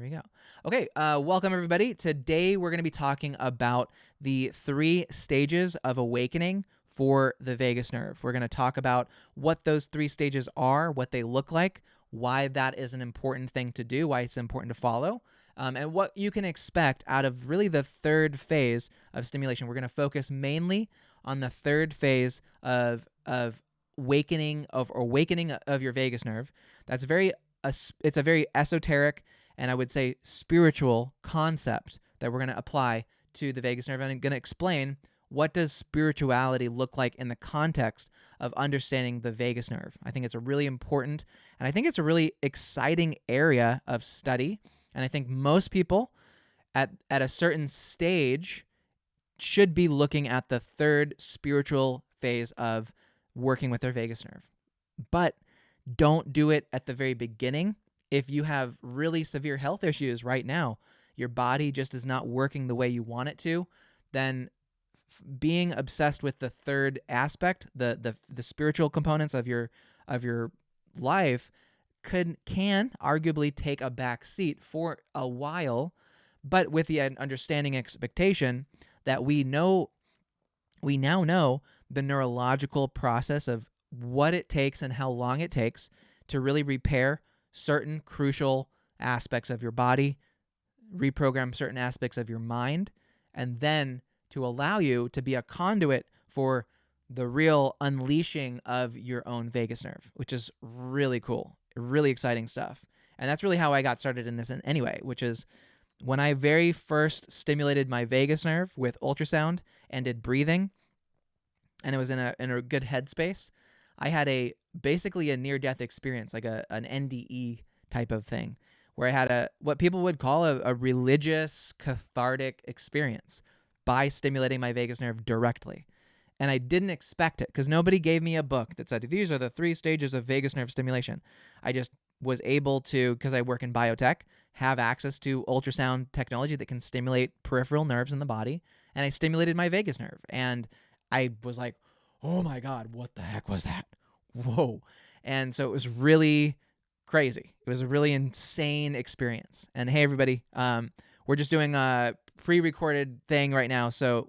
we go. Okay, welcome everybody. Today we're going to be talking about the 3 stages of awakening for the vagus nerve. We're going to talk about what those 3 stages are, what they look like, why that is an important thing to do, why it's important to follow, and what you can expect out of really the 3rd phase of stimulation. We're going to focus mainly on the 3rd phase of awakening of your vagus nerve. That's it's a very esoteric and I would say spiritual concept that we're going to apply to the vagus nerve. And I'm going to explain what does spirituality look like in the context of understanding the vagus nerve. I think it's a really important and I think it's a really exciting area of study. And I think most people at a certain stage should be looking at the 3rd spiritual phase of working with their vagus nerve. But don't do it at the very beginning. If you have really severe health issues right now, your body just is not working the way you want it to, then being obsessed with the 3rd aspect, the spiritual components of your life can arguably take a back seat for a while, but with the understanding expectation that we now know the neurological process of what it takes and how long it takes to really repair certain crucial aspects of your body, reprogram certain aspects of your mind, and then to allow you to be a conduit for the real unleashing of your own vagus nerve, which is really cool, really exciting stuff. And that's really how I got started in this anyway, which is when I very first stimulated my vagus nerve with ultrasound and did breathing, and it was in a good headspace, I had basically a near-death experience, like an NDE type of thing, where I had what people would call a religious cathartic experience by stimulating my vagus nerve directly. And I didn't expect it because nobody gave me a book that said, these are the 3 stages of vagus nerve stimulation. I just was able to, because I work in biotech, have access to ultrasound technology that can stimulate peripheral nerves in the body. And I stimulated my vagus nerve. And I was like, oh my God, what the heck was that? Whoa. And so it was really crazy. It was a really insane experience. And hey, everybody, we're just doing a pre-recorded thing right now. So,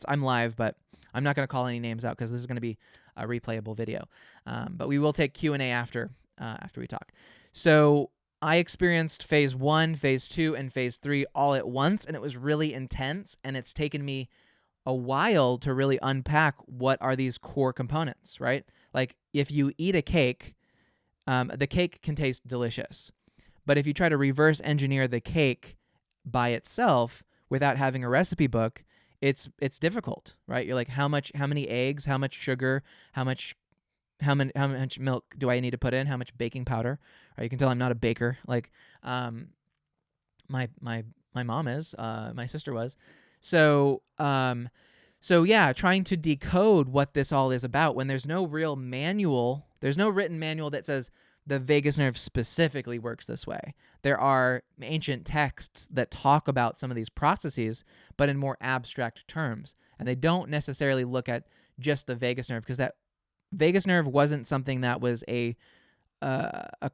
I'm live, but I'm not going to call any names out because this is going to be a replayable video. But we will take Q&A after we talk. So I experienced phase 1, phase 2, and phase 3 all at once, and it was really intense, and it's taken me a while to really unpack what are these core components, right? Like if you eat a cake, the cake can taste delicious. But if you try to reverse engineer the cake by itself without having a recipe book, it's difficult, right? You're like, how many eggs, how much sugar, how much milk do I need to put in? How much baking powder? Right? You can tell I'm not a baker. Like, my mom is, my sister was. So yeah, trying to decode what this all is about when there's no real manual, there's no written manual that says the vagus nerve specifically works this way. There are ancient texts that talk about some of these processes, but in more abstract terms. And they don't necessarily look at just the vagus nerve because that vagus nerve wasn't something that was a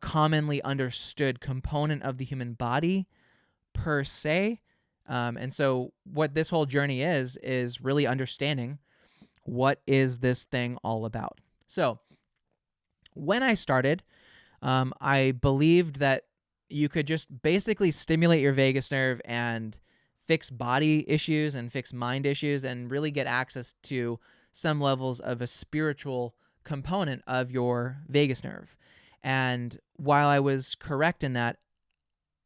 commonly understood component of the human body per se. And so what this whole journey is really understanding what is this thing all about. So when I started, I believed that you could just basically stimulate your vagus nerve and fix body issues and fix mind issues and really get access to some levels of a spiritual component of your vagus nerve. And while I was correct in that,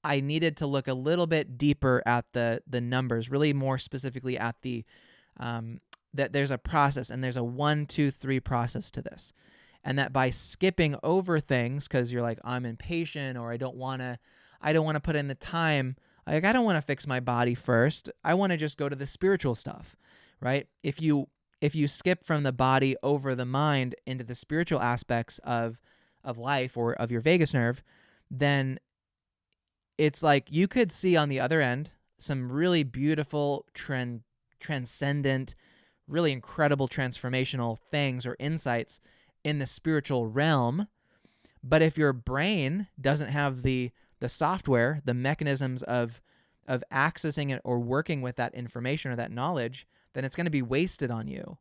I needed to look a little bit deeper at the numbers, really more specifically at that there's a process and there's a 1, 2, 3 process to this. And that by skipping over things, because you're like, I'm impatient or I don't want to put in the time. Like, I don't want to fix my body first. I want to just go to the spiritual stuff, right? If you skip from the body over the mind into the spiritual aspects of life or of your vagus nerve, then it's like you could see on the other end some really beautiful, transcendent, really incredible transformational things or insights in the spiritual realm. But if your brain doesn't have the the software, the mechanisms of accessing it or working with that information or that knowledge, then it's going to be wasted on you.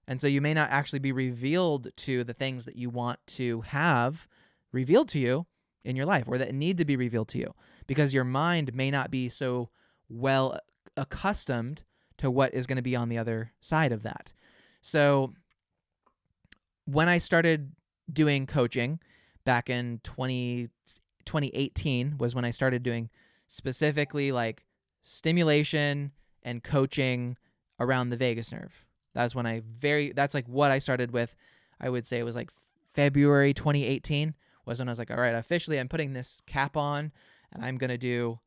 And so you may not actually be revealed to the things that you want to have revealed to you in your life, or that need to be revealed to you, because your mind may not be so well accustomed to what is going to be on the other side of that. So when I started doing coaching back in 2018 was when I started doing specifically like stimulation and coaching around the vagus nerve. That's when that's like what I started with. I would say it was like February 2018 was when I was like, all right, officially I'm putting this cap on, and I'm going to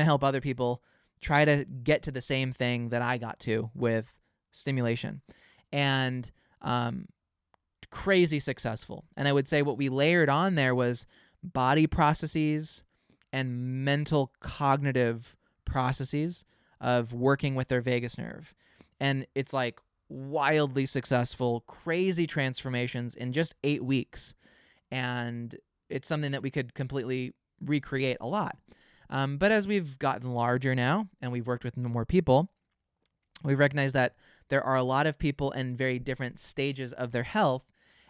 help other people try to get to the same thing that I got to with stimulation. And crazy successful. And I would say what we layered on there was body processes and mental cognitive processes of working with their vagus nerve. And it's like wildly successful, crazy transformations in just 8 weeks. And it's something that we could completely recreate a lot. But as we've gotten larger now and we've worked with more people, we've recognized that there are a lot of people in very different stages of their health,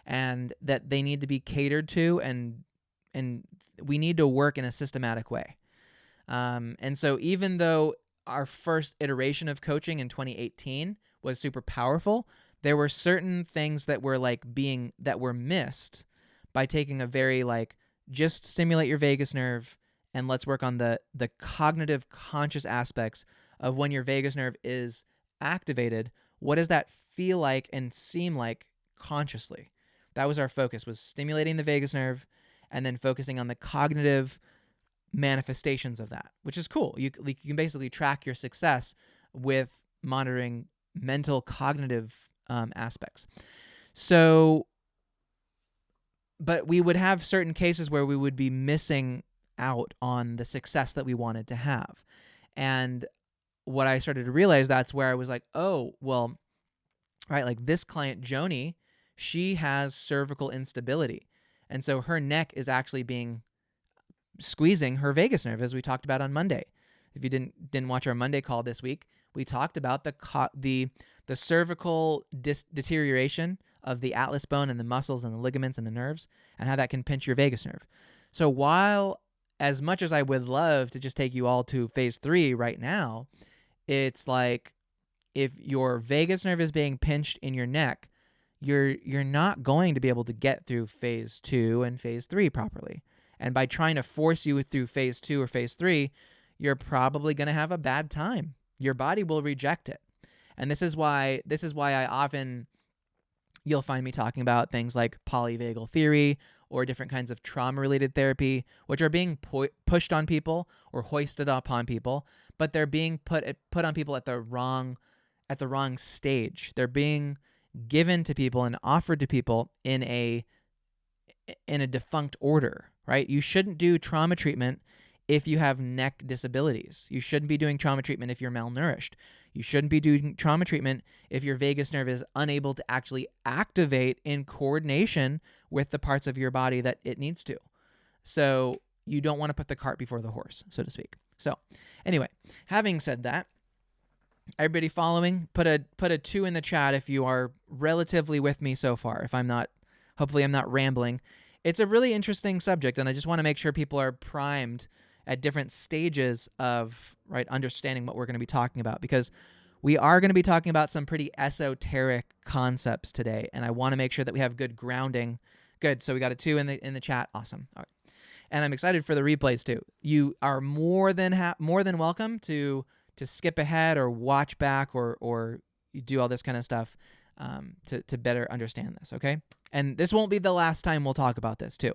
and that they need to be catered to, and we need to work in a systematic way. And so even though our first iteration of coaching in 2018 was super powerful, there were certain things that were missed by taking a very just stimulate your vagus nerve and let's work on the cognitive conscious aspects of when your vagus nerve is activated. What does that feel like and seem like consciously? That was our focus, was stimulating the vagus nerve and then focusing on the cognitive manifestations of that, which is cool. You can basically track your success with monitoring mental cognitive aspects. So, but we would have certain cases where we would be missing out on the success that we wanted to have. And what I started to realize, that's where I was like, oh, well, right, like this client, Joni, she has cervical instability. And so her neck is actually squeezing her vagus nerve, as we talked about on Monday. If you didn't watch our Monday call this week, we talked about the cervical deterioration of the atlas bone and the muscles and the ligaments and the nerves, and how that can pinch your vagus nerve. So while, as much as I would love to just take you all to phase 3 right now, it's like if your vagus nerve is being pinched in your neck, you're not going to be able to get through phase 2 and phase 3 properly. And by trying to force you through phase 2 or phase 3, you're probably going to have a bad time. Your body will reject it. And this is why I often, you'll find me talking about things like polyvagal theory or different kinds of trauma-related therapy, which are being pushed on people or hoisted upon people, but they're being put on people at the wrong stage. They're being given to people and offered to people in a defunct order, right? You shouldn't do trauma treatment if you have neck disabilities. You shouldn't be doing trauma treatment if you're malnourished. You shouldn't be doing trauma treatment if your vagus nerve is unable to actually activate in coordination with the parts of your body that it needs to. So you don't want to put the cart before the horse, so to speak. So anyway, having said that, everybody following, put a 2 in the chat if you are relatively with me so far. If I'm not, hopefully I'm not rambling. It's a really interesting subject, and I just want to make sure people are primed at different stages of understanding what we're going to be talking about, because we are going to be talking about some pretty esoteric concepts today, and I want to make sure that we have good grounding. Good. So we got a 2 in the chat. Awesome. All right. And I'm excited for the replays too. You are more than welcome to skip ahead or watch back or you do all this kind of stuff to better understand this, okay? And this won't be the last time we'll talk about this too.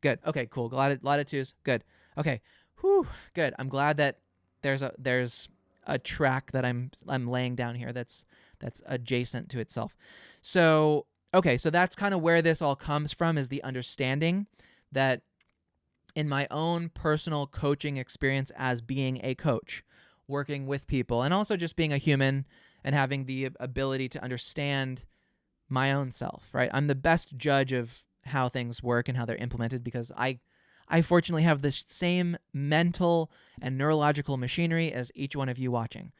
Good. Okay, cool. A lot of 2s. Good. Okay. Whew. Good. I'm glad that there's a track that I'm laying down here that's adjacent to itself. So, okay, so that's kind of where this all comes from, is the understanding that in my own personal coaching experience as being a coach, working with people, and also just being a human and having the ability to understand my own self, right? I'm the best judge of how things work and how they're implemented because I I fortunately have the same mental and neurological machinery as each one of you watching.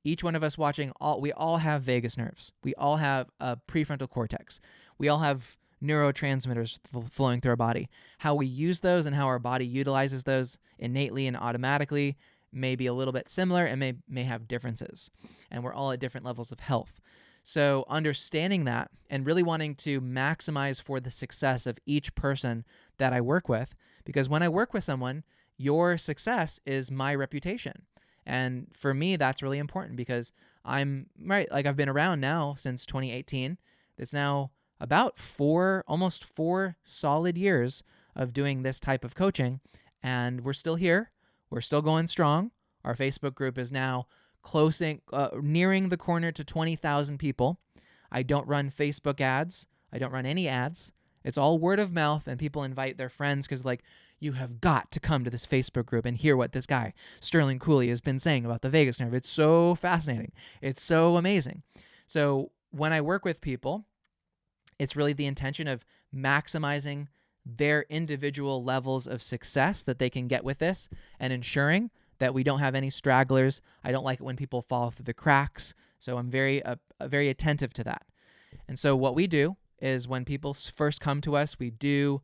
Each one of us watching, we all have vagus nerves. We all have a prefrontal cortex. We all have neurotransmitters flowing through our body. How we use those and how our body utilizes those innately and automatically may be a little bit similar and may have differences. And we're all at different levels of health. So understanding that and really wanting to maximize for the success of each person that I work with, because when I work with someone, your success is my reputation. And for me, that's really important because I've been around now since 2018. It's now about almost four solid years of doing this type of coaching. And we're still here. We're still going strong. Our Facebook group is now nearing the corner to 20,000 people. I don't run Facebook ads. I don't run any ads. It's all word of mouth, and people invite their friends because you have got to come to this Facebook group and hear what this guy, Sterling Cooley, has been saying about the vagus nerve. It's so fascinating. It's so amazing. So when I work with people, it's really the intention of maximizing their individual levels of success that they can get with this and ensuring that we don't have any stragglers. I don't like it when people fall through the cracks. So I'm very attentive to that. And so what we do is when people first come to us, we do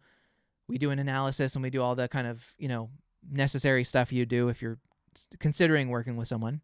an analysis and we do all the kind of, necessary stuff you do if you're considering working with someone,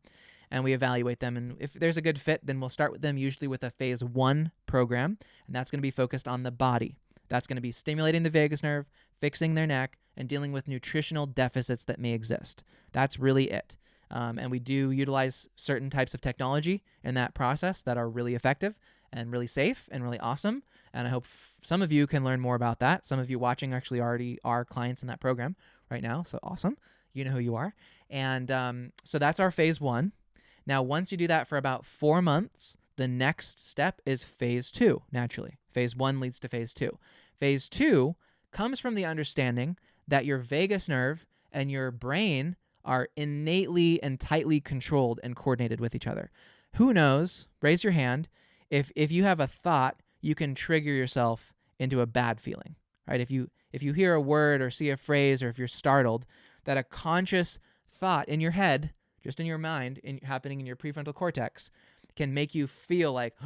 and we evaluate them. And if there's a good fit, then we'll start with them usually with a phase 1 program, and that's going to be focused on the body. That's going to be stimulating the vagus nerve, fixing their neck, and dealing with nutritional deficits that may exist. That's really it. And we do utilize certain types of technology in that process that are really effective and really safe and really awesome. And I hope some of you can learn more about that. Some of you watching actually already are clients in that program right now. So awesome. You know who you are. And so that's our phase 1. Now, once you do that for about 4 months, the next step is phase 2, naturally. Phase 1 leads to phase 2. Phase 2 comes from the understanding that your vagus nerve and your brain are innately and tightly controlled and coordinated with each other. Who knows? Raise your hand. If you have a thought, you can trigger yourself into a bad feeling, right? If you hear a word or see a phrase, or if you're startled, that a conscious thought in your head, just in your mind, happening in your prefrontal cortex, can make you feel like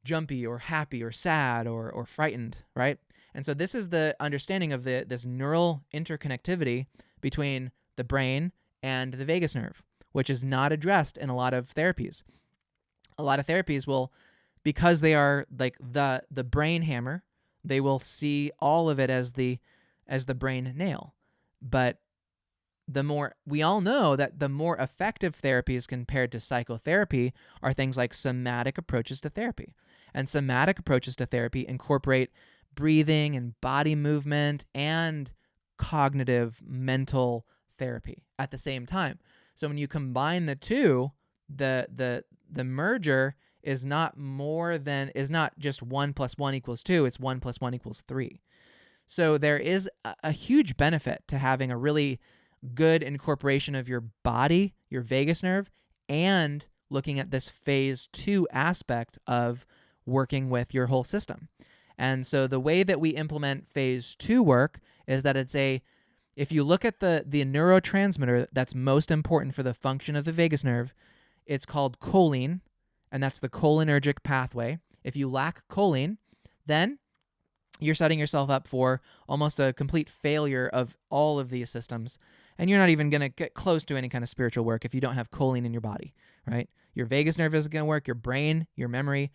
jumpy or happy or sad or frightened, right? And so this is the understanding of this neural interconnectivity between the brain and the vagus nerve, which is not addressed in a lot of therapies. A lot of therapies will, because they are like the brain hammer, they will see all of it as the brain nail. But we all know that the more effective therapies compared to psychotherapy are things like somatic approaches to therapy. And somatic approaches to therapy incorporate breathing and body movement and cognitive mental therapy at the same time. So when you combine the two, the merger is not just 1 + 1 = 2, it's 1 + 1 = 3. So there is a huge benefit to having a really good incorporation of your body, your vagus nerve, and looking at this phase 2 aspect of working with your whole system. And so the way that we implement phase 2 work is that if you look at the neurotransmitter that's most important for the function of the vagus nerve, it's called choline, and that's the cholinergic pathway. If you lack choline, then you're setting yourself up for almost a complete failure of all of these systems. And you're not even going to get close to any kind of spiritual work if you don't have choline in your body, right? Your vagus nerve isn't going to work. Your brain, your memory,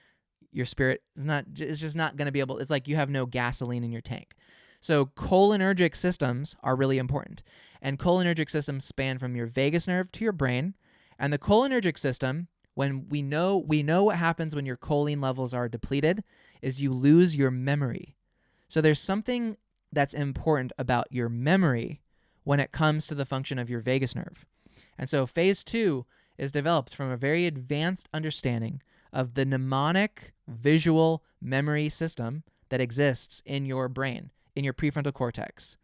your spirit it's just not going to be able. It's like you have no gasoline in your tank. So cholinergic systems are really important. And cholinergic systems span from your vagus nerve to your brain. And the cholinergic system, when we know what happens when your choline levels are depleted, is you lose your memory. So there's something that's important about your memory when it comes to the function of your vagus nerve. And so phase 2 is developed from a very advanced understanding of the mnemonic visual memory system that exists in your brain, in your prefrontal cortex.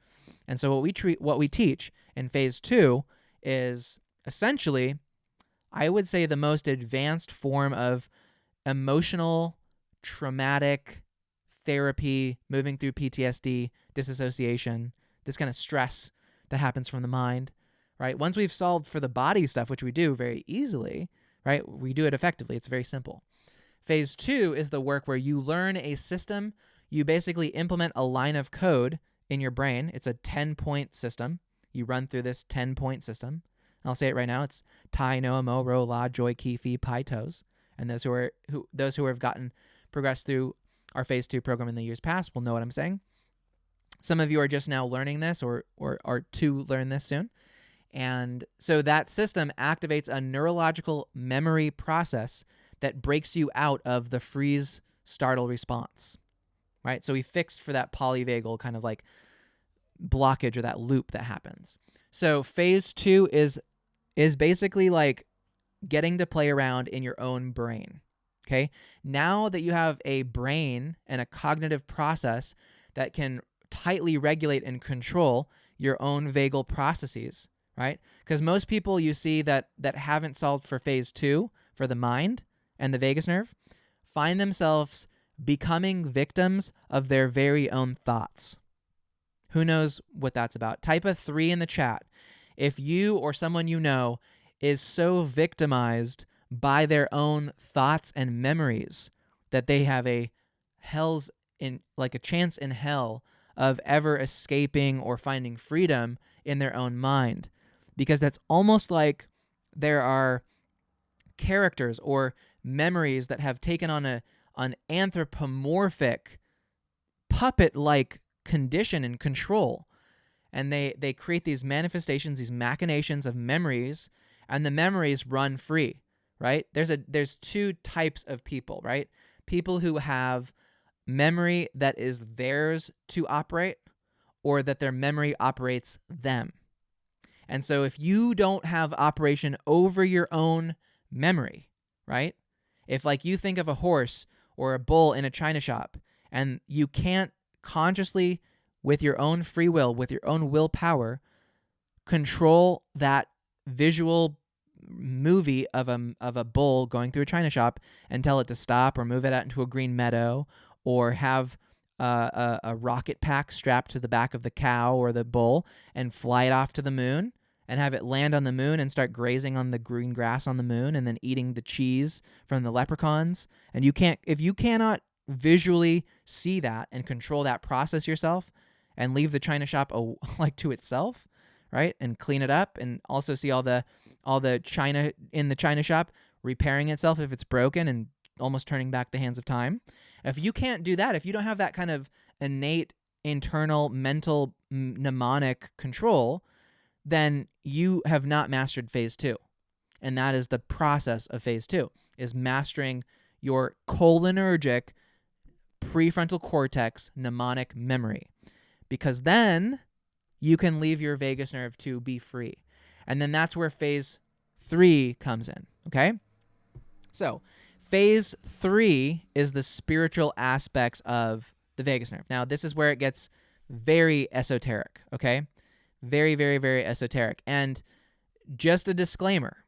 And so what we teach in phase 2 is essentially, I would say, the most advanced form of emotional, traumatic therapy, moving through PTSD, disassociation, this kind of stress that happens from the mind, right? Once we've solved for the body stuff, which we do very easily, right? We do it effectively. It's very simple. Phase 2 is the work where you learn a system. You basically implement a line of code in your brain. It's a 10-point system. You run through this 10-point system. I'll say it right now. It's Tai, Noah, Mo, Ro, La, Joy, Ki, Fi, Pi, Tos. And those who have progressed through our Phase 2 program in the years past will know what I'm saying. Some of you are just now learning this or are to learn this soon. And so that system activates a neurological memory process that breaks you out of the freeze startle response, right? So we fixed for that polyvagal kind of like blockage or that loop that happens. So phase 2 is basically like getting to play around in your own brain, okay? Now that you have a brain and a cognitive process that can tightly regulate and control your own vagal processes, right? Because most people you see that haven't solved for phase 2 for the mind and the vagus nerve find themselves becoming victims of their very own thoughts. Who knows what that's about? Type a 3 in the chat if you or someone you know is so victimized by their own thoughts and memories that they have a chance in hell of ever escaping or finding freedom in their own mind. Because that's almost like there are characters or memories that have taken on an anthropomorphic puppet-like condition and control, and they create these manifestations, these machinations of memories, and the memories run free, right? There's 2 types of people, right? People who have memory that is theirs to operate, or that their memory operates them. And so if you don't have operation over your own memory, right? If like you think of a horse or a bull in a china shop and you can't consciously, with your own free will, with your own willpower, control that visual movie of a bull going through a china shop and tell it to stop or move it out into a green meadow or have a rocket pack strapped to the back of the cow or the bull and fly it off to the moon and have it land on the moon and start grazing on the green grass on the moon and then eating the cheese from the leprechauns. And if you cannot visually see that and control that process yourself and leave the china shop like to itself, right? And clean it up and also see all the china in the china shop repairing itself if it's broken and almost turning back the hands of time. If you can't do that, if you don't have that kind of innate internal mental mnemonic control, then you have not mastered phase 2. And that is the process of phase 2, is mastering your cholinergic prefrontal cortex mnemonic memory. Because then you can leave your vagus nerve to be free. And then that's where phase 3 comes in, okay? So phase 3 is the spiritual aspects of the vagus nerve. Now, this is where it gets very esoteric, okay? Very, very, very esoteric. And just a disclaimer,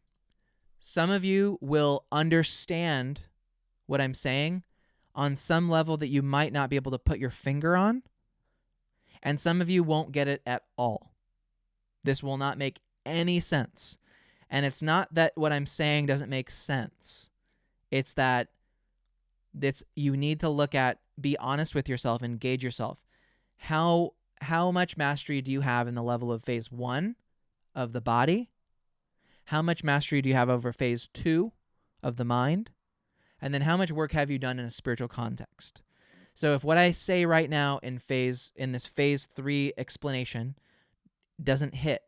some of you will understand what I'm saying on some level that you might not be able to put your finger on, and some of you won't get it at all. This will not make any sense. And it's not that what I'm saying doesn't make sense. It's that you need to be honest with yourself and gauge yourself. How much mastery do you have in the level of phase 1 of the body? How much mastery do you have over phase 2 of the mind? And then how much work have you done in a spiritual context? So if what I say right now in this phase 3 explanation doesn't hit,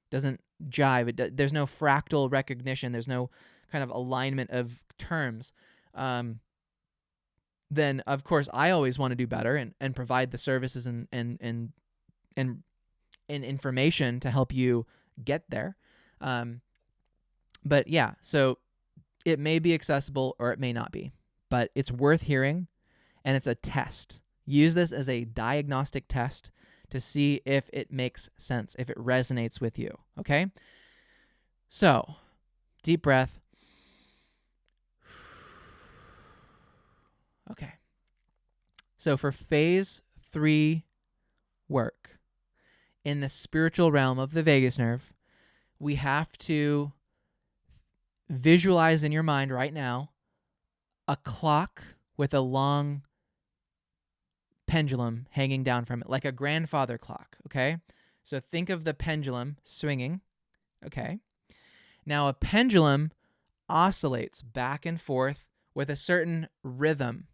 doesn't jive, there's no fractal recognition, there's no kind of alignment of terms, then of course I always want to do better and provide the services and information to help you get there. But yeah, so it may be accessible or it may not be, but it's worth hearing, and it's a test. Use this as a diagnostic test to see if it makes sense, if it resonates with you, okay? So, deep breath. Okay. So for phase 3 work, in the spiritual realm of the vagus nerve, we have to visualize in your mind right now a clock with a long pendulum hanging down from it, like a grandfather clock, okay? So think of the pendulum swinging, okay? Now a pendulum oscillates back and forth with a certain rhythm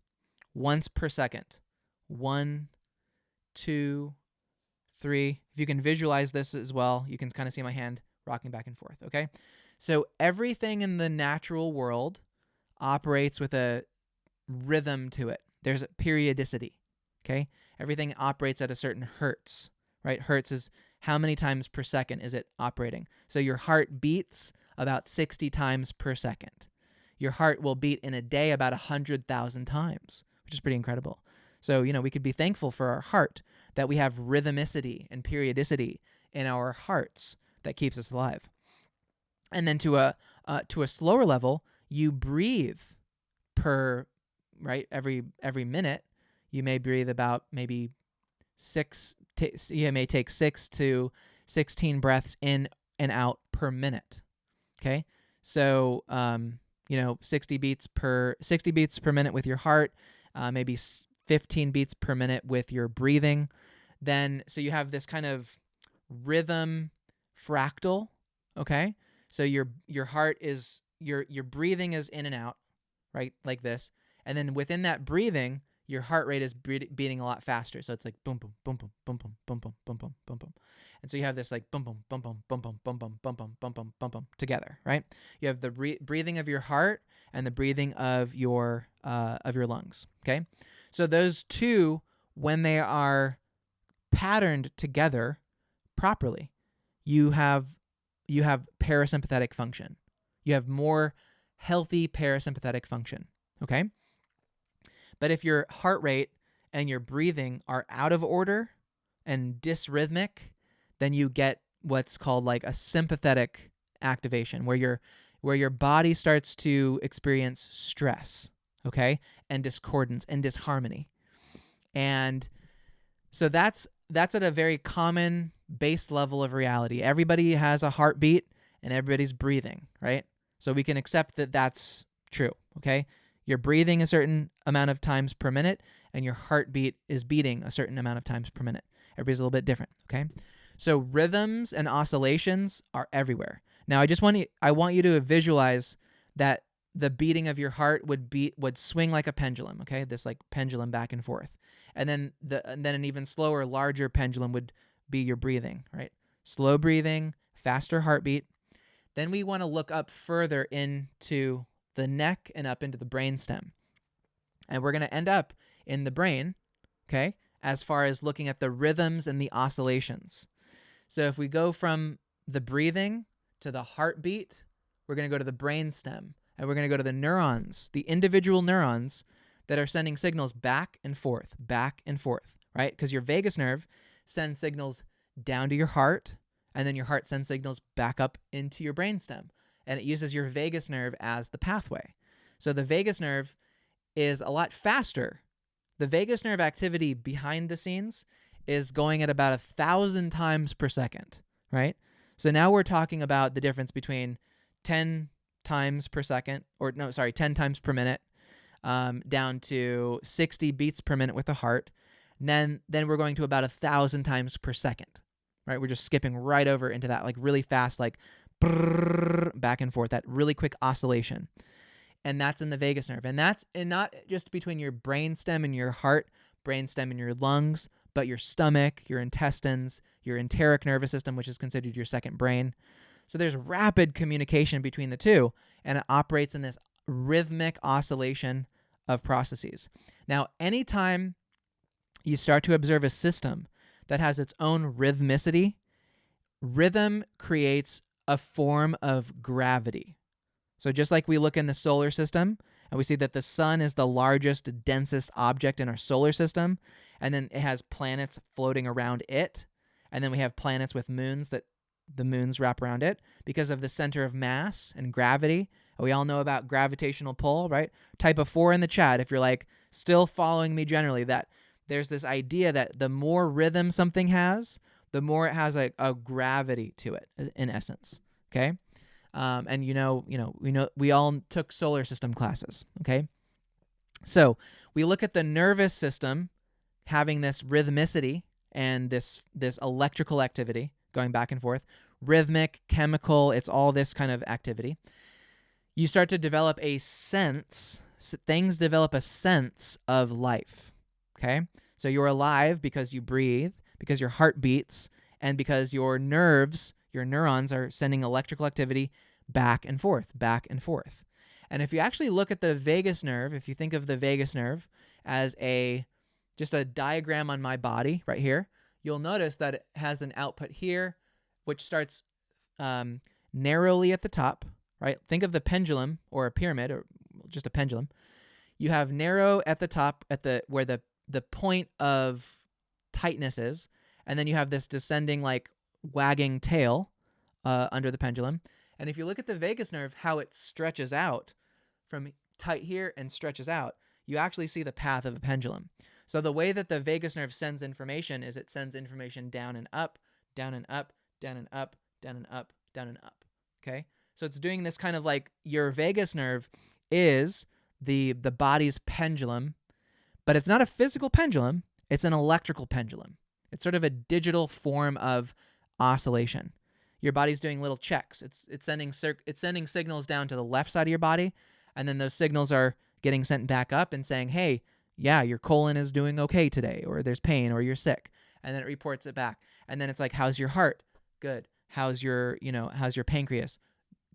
once per second. 1, 2, 3. If you can visualize this as well, you can kind of see my hand rocking back and forth, okay? So everything in the natural world operates with a rhythm to it. There's a periodicity, okay? Everything operates at a certain hertz, right? Hertz is how many times per second is it operating. So your heart beats about 60 times per second. Your heart will beat in a day about 100,000 times, which is pretty incredible. So, we could be thankful for our heart, that we have rhythmicity and periodicity in our hearts that keeps us alive. And then to a slower level, you breathe every minute. You may breathe about maybe you may take 6 to 16 breaths in and out per minute. Okay, so 60 beats per minute with your heart, maybe 15 beats per minute with your breathing. Then so you have this kind of rhythm fractal. Okay, so your heart is your breathing is in and out, right, like this, and then within that breathing, your heart rate is beating a lot faster. So it's like boom, boom, boom, boom, boom, boom, boom, boom, boom, boom, boom, boom. And so you have this like boom, boom, boom, boom, boom, boom, boom, boom, boom, boom, boom, boom, boom, boom together, right? You have the breathing of your heart and the breathing of your lungs, okay? So those two, when they are patterned together properly, you have parasympathetic function. You have more healthy parasympathetic function, okay? But if your heart rate and your breathing are out of order and dysrhythmic, then you get what's called like a sympathetic activation, where your body starts to experience stress, okay, and discordance and disharmony. And so that's at a very common base level of reality. Everybody has a heartbeat and everybody's breathing, right? So we can accept that that's true, okay? You're breathing a certain amount of times per minute, and your heartbeat is beating a certain amount of times per minute. Everybody's a little bit different, okay? So rhythms and oscillations are everywhere. Now, I want you to visualize that the beating of your heart would swing like a pendulum, okay? This like pendulum back and forth. And then an even slower, larger pendulum would be your breathing, right? Slow breathing, faster heartbeat. Then we want to look up further into the neck and up into the brainstem. And we're going to end up in the brain, okay, as far as looking at the rhythms and the oscillations. So if we go from the breathing to the heartbeat, we're going to go to the brainstem, and we're going to go to the neurons, the individual neurons that are sending signals back and forth, right? Because your vagus nerve sends signals down to your heart, and then your heart sends signals back up into your brainstem. And it uses your vagus nerve as the pathway. So the vagus nerve is a lot faster. The vagus nerve activity behind the scenes is going at about 1,000 times per second, right? So now we're talking about the difference between 10 times per second, 10 times per minute, down to 60 beats per minute with the heart. And then we're going to about 1,000 times per second, right? We're just skipping right over into that like really fast, like back and forth, that really quick oscillation. And that's in the vagus nerve. And that's not just between your brainstem and your heart, brainstem and your lungs, but your stomach, your intestines, your enteric nervous system, which is considered your second brain. So there's rapid communication between the two, and it operates in this rhythmic oscillation of processes. Now, anytime you start to observe a system that has its own rhythmicity, rhythm creates a form of gravity. So just like we look in the solar system and we see that the sun is the largest, densest object in our solar system, and then it has planets floating around it, and then we have planets with moons that the moons wrap around it because of the center of mass and gravity. We all know about gravitational pull, right? Type a 4 in the chat if you're like still following me generally, that there's this idea that the more rhythm something has, the more it has a gravity to it, in essence. Okay. And we all took solar system classes. Okay. So we look at the nervous system having this rhythmicity and this electrical activity going back and forth, rhythmic, chemical, it's all this kind of activity. You start to develop a sense, things develop a sense of life, okay? So you're alive because you breathe, because your heart beats, and because your nerves, your neurons are sending electrical activity back and forth, back and forth. And if you actually look at the vagus nerve, if you think of the vagus nerve as just a diagram on my body right here, you'll notice that it has an output here, which starts narrowly at the top, right? Think of the pendulum or a pyramid or just a pendulum. You have narrow at the top where the point of tightness is, and then you have this descending like wagging tail under the pendulum. And if you look at the vagus nerve, how it stretches out from tight here and stretches out, you actually see the path of a pendulum. So the way that the vagus nerve sends information is it sends information down and up, down and up, down and up, down and up, down and up. Okay? So it's doing this kind of like your vagus nerve is the body's pendulum, but it's not a physical pendulum, it's an electrical pendulum. It's sort of a digital form of oscillation. Your body's doing little checks. It's sending signals down to the left side of your body, and then those signals are getting sent back up and saying, hey, yeah, your colon is doing okay today, or there's pain, or you're sick. And then it reports it back. And then it's like, how's your heart? Good. How's your pancreas?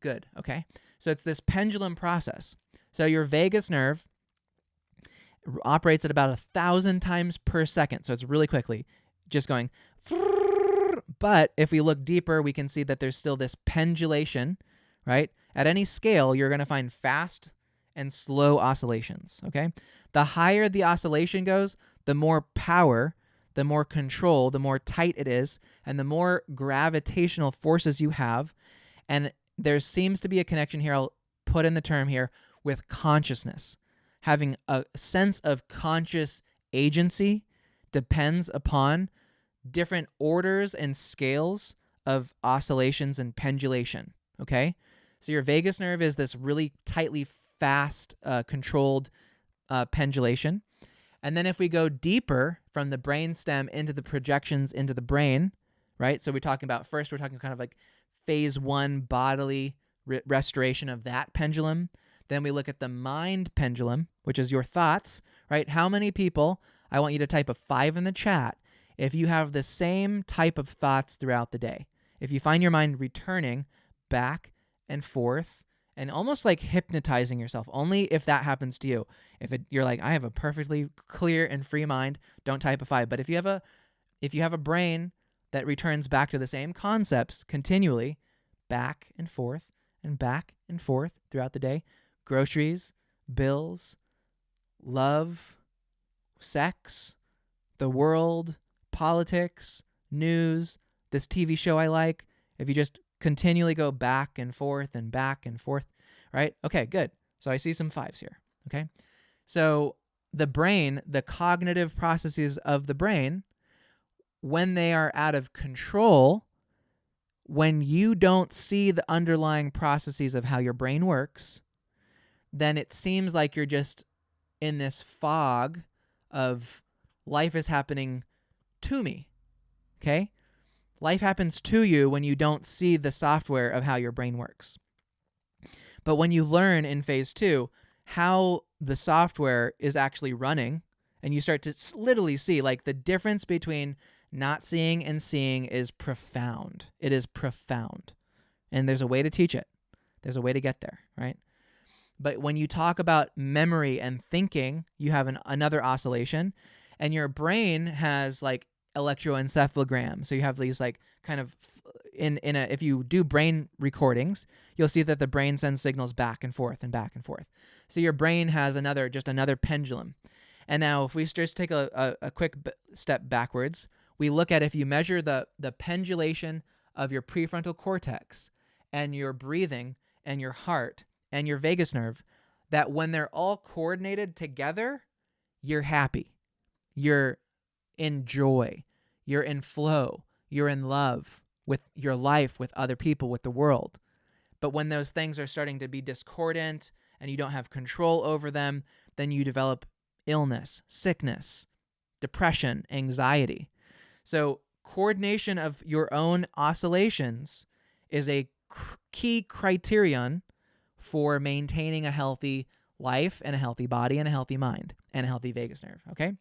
Good. Okay. So it's this pendulum process. So your vagus nerve operates at about 1,000 times per second. So it's really quickly just going. But if we look deeper, we can see that there's still this pendulation, right? At any scale, you're going to find fast and slow oscillations, okay? The higher the oscillation goes, the more power, the more control, the more tight it is, and the more gravitational forces you have. And there seems to be a connection here, I'll put in the term here, with consciousness. Having a sense of conscious agency depends upon different orders and scales of oscillations and pendulation, okay? So your vagus nerve is this really tightly fast, controlled pendulation. And then if we go deeper from the brainstem into the projections into the brain, right? So we're talking kind of like phase 1 bodily restoration of that pendulum. Then we look at the mind pendulum, which is your thoughts, right? How many people, I want you to type a 5 in the chat, if you have the same type of thoughts throughout the day. If you find your mind returning back and forth and almost like hypnotizing yourself, only if that happens to you. You're like, I have a perfectly clear and free mind, don't type a 5. But if you have a brain that returns back to the same concepts continually, back and forth and back and forth throughout the day, groceries, bills, love, sex, the world, politics, news, this TV show I like, if you just continually go back and forth, right? Okay, good. So I see some 5s here, okay? So the brain, the cognitive processes of the brain, when they are out of control, when you don't see the underlying processes of how your brain works, then it seems like you're just in this fog of life is happening to me, okay? Life happens to you when you don't see the software of how your brain works. But when you learn in phase 2 how the software is actually running, and you start to literally see like the difference between not seeing and seeing is profound. It is profound. And there's a way to teach it. There's a way to get there, right? But when you talk about memory and thinking, you have another oscillation, and your brain has like electroencephalogram. So you have these like kind of if you do brain recordings, you'll see that the brain sends signals back and forth and back and forth. So your brain has another pendulum. And now if we just take a quick step backwards, we look at if you measure the pendulation of your prefrontal cortex and your breathing and your heart and your vagus nerve, that when they're all coordinated together, you're happy. You're in joy. You're in flow. you're in love with your life, with other people, with the world. But when those things are starting to be discordant and you don't have control over them, then you develop illness, sickness, depression, anxiety. So coordination of your own oscillations is a key criterion for maintaining a healthy life and a healthy body and a healthy mind and a healthy vagus nerve, okay?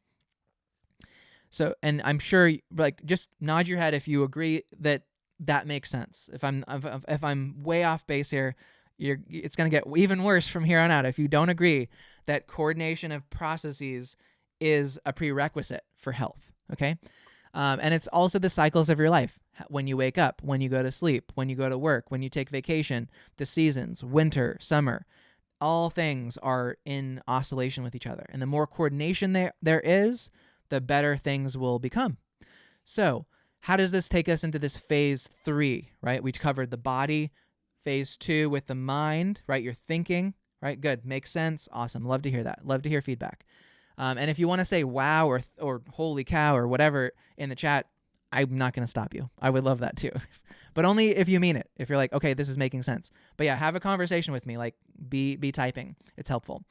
So, and I'm sure, like, just nod your head if you agree that that makes sense. If I'm way off base here, it's going to get even worse from here on out if you don't agree that coordination of processes is a prerequisite for health, okay? And it's also the cycles of your life. When you wake up, when you go to sleep, when you go to work, when you take vacation, the seasons, winter, summer, all things are in oscillation with each other. And the more coordination there is, the better things will become. So how does this take us into this phase 3, right? We covered the body, phase 2 with the mind, right? You're thinking, right? Good. Makes sense. Awesome. Love to hear that. Love to hear feedback. And if you want to say wow or holy cow or whatever in the chat, I'm not going to stop you. I would love that too. But only if you mean it. If you're like, okay, this is making sense. But yeah, have a conversation with me. Like, be typing. It's helpful.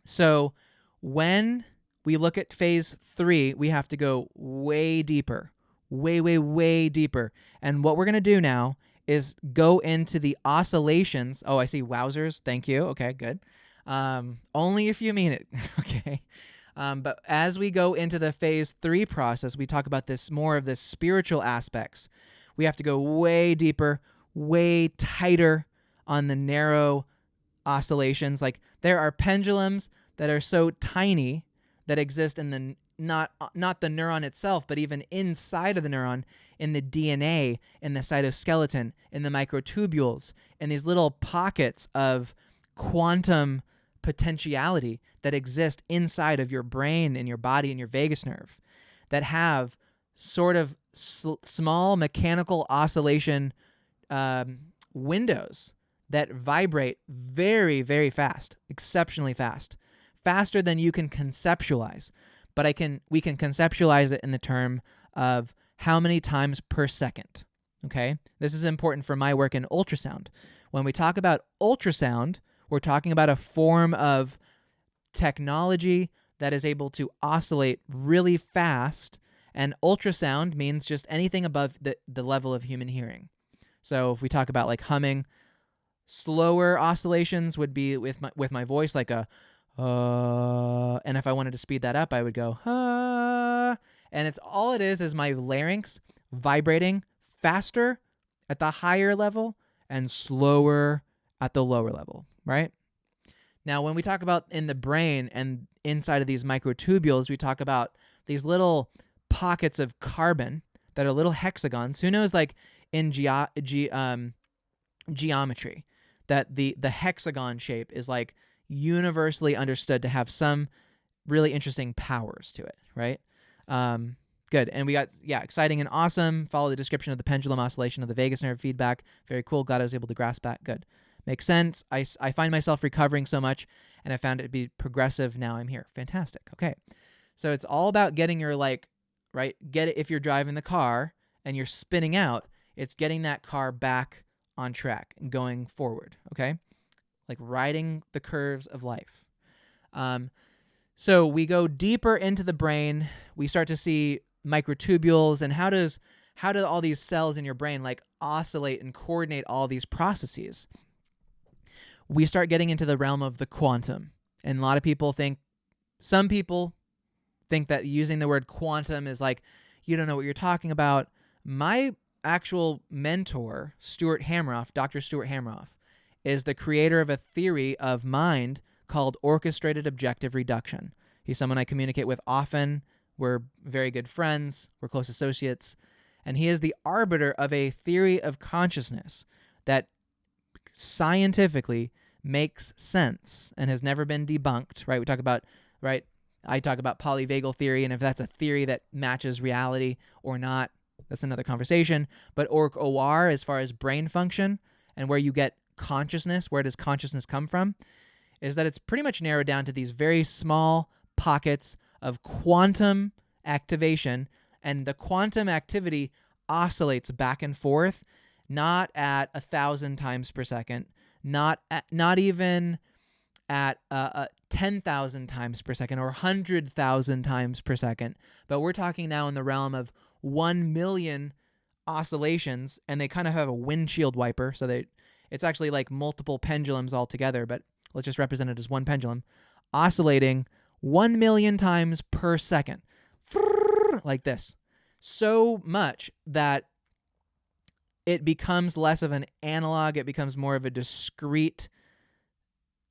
So when we look at phase 3, we have to go way deeper, way deeper. And what we're going to do now is go into the oscillations. Oh, I see. Wowzers. Thank you. Okay, good. Only if you mean it. Okay. But as we go into the phase 3 process, we talk about this more of the spiritual aspects. We have to go way deeper, way tighter on the narrow oscillations. Like, there are pendulums that are so tiny that exist in the not the neuron itself, but even inside of the neuron, in the DNA, in the cytoskeleton, in the microtubules, in these little pockets of quantum potentiality that exist inside of your brain and your body and your vagus nerve, that have sort of small mechanical oscillation windows that vibrate very, very fast, exceptionally fast, faster than you can conceptualize. But we can conceptualize it in the term of how many times per second. Okay? This is important for my work in ultrasound. When we talk about ultrasound, we're talking about a form of technology that is able to oscillate really fast, and ultrasound means just anything above the level of human hearing. So if we talk about like humming, slower oscillations would be with my voice, like a and if I wanted to speed that up, I would go and it's all it is my larynx vibrating faster at the higher level and slower at the lower level, right? Now, when we talk about in the brain and inside of these microtubules, we talk about these little pockets of carbon that are little hexagons. Who knows, like in geometry, that the hexagon shape is like universally understood to have some really interesting powers to it, right? Good. And we got, exciting and awesome. Follow the description of the pendulum oscillation of the vagus nerve feedback. Very cool. Glad I was able to grasp that. Good. Makes sense. I find myself recovering so much, and I found it to be progressive. Now I'm here. Fantastic. Okay. So it's all about getting your, get it if you're driving the car and you're spinning out, it's getting that car back on track and going forward, okay? Like riding the curves of life. So we go deeper into the brain. We start to see microtubules, and how do all these cells in your brain like oscillate and coordinate all these processes? We start getting into the realm of the quantum. And a lot of people some people think that using the word quantum is like, you don't know what you're talking about. My actual mentor, Dr. Stuart Hameroff, is the creator of a theory of mind called orchestrated objective reduction. He's someone I communicate with often. We're very good friends. We're close associates. And he is the arbiter of a theory of consciousness that scientifically makes sense and has never been debunked, right? I talk about polyvagal theory, and if that's a theory that matches reality or not, that's another conversation. But OR, as far as brain function and where you get consciousness, where does consciousness come from, is that it's pretty much narrowed down to these very small pockets of quantum activation, And the quantum activity oscillates back and forth, not at 1,000 times per second, not even at 10,000 times per second or 100,000 times per second, but we're talking now in the realm of 1 million oscillations, and they kind of have a windshield wiper, so it's actually like multiple pendulums all together, but let's just represent it as one pendulum, oscillating 1 million times per second, like this, so much that it becomes less of an analog, it becomes more of a discrete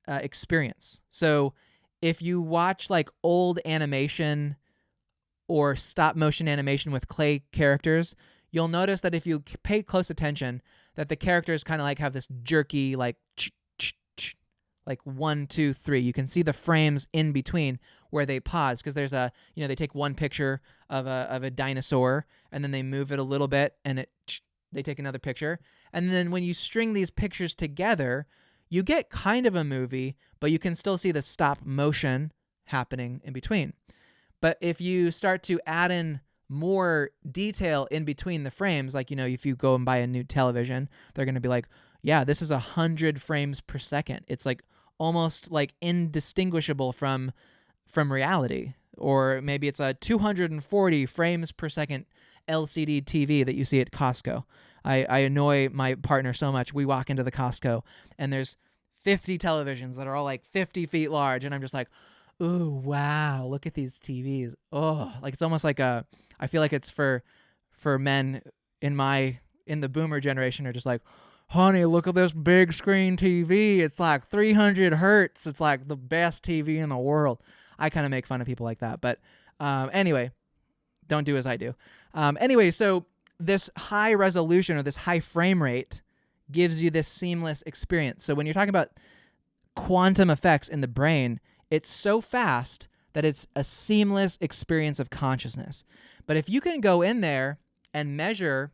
experience. So if you watch like old animation or stop motion animation with clay characters, you'll notice that if you pay close attention, that the characters kind of like have this jerky, like 1, 2, 3. You can see the frames in between where they pause, because there's they take one picture of a dinosaur and then they move it a little bit and they take another picture. And then when you string these pictures together, you get kind of a movie, but you can still see the stop motion happening in between. But if you start to add in more detail in between the frames, like, if you go and buy a new television, they're going to be like, yeah, this is 100 frames per second. It's like almost like indistinguishable from reality. Or maybe it's a 240 frames per second LCD TV that you see at Costco. I annoy my partner so much. We walk into the Costco and there's 50 televisions that are all like 50 feet large, and I'm just like, ooh, wow, look at these TVs. Oh, like it's almost like I feel like it's for men in the boomer generation are just like, honey, look at this big screen TV. It's like 300 hertz. It's like the best TV in the world. I kind of make fun of people like that. But anyway, don't do as I do. Anyway, so this high resolution or this high frame rate gives you this seamless experience. So when you're talking about quantum effects in the brain, it's so fast that it's a seamless experience of consciousness. But if you can go in there and measure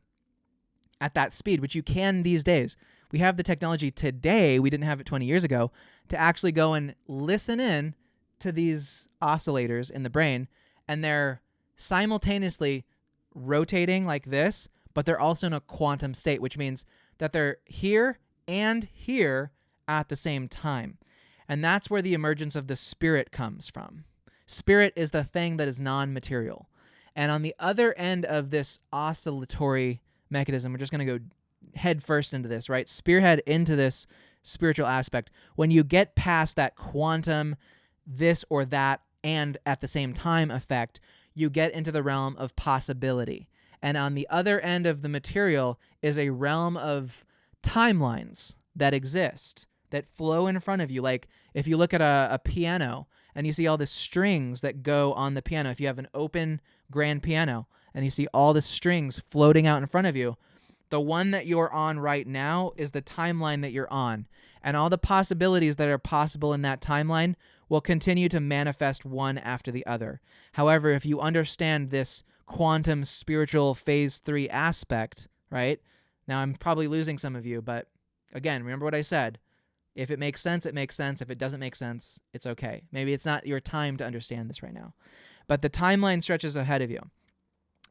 at that speed, which you can these days, we have the technology today, we didn't have it 20 years ago, to actually go and listen in to these oscillators in the brain, and they're simultaneously rotating like this, but they're also in a quantum state, which means that they're here and here at the same time. And that's where the emergence of the spirit comes from. Spirit is the thing that is non-material. And on the other end of this oscillatory mechanism, we're just going to go head first into this, right? Spearhead into this spiritual aspect. When you get past that quantum, this or that, and at the same time effect, you get into the realm of possibility. And on the other end of the material is a realm of timelines that exist, that flow in front of you. Like if you look at a piano and you see all the strings that go on the piano, if you have an open grand piano and you see all the strings floating out in front of you, the one that you're on right now is the timeline that you're on. And all the possibilities that are possible in that timeline will continue to manifest one after the other. However, if you understand this quantum spiritual phase 3 aspect, right? Now I'm probably losing some of you, but again, remember what I said. If it makes sense, it makes sense. If it doesn't make sense, it's okay. Maybe it's not your time to understand this right now. But the timeline stretches ahead of you.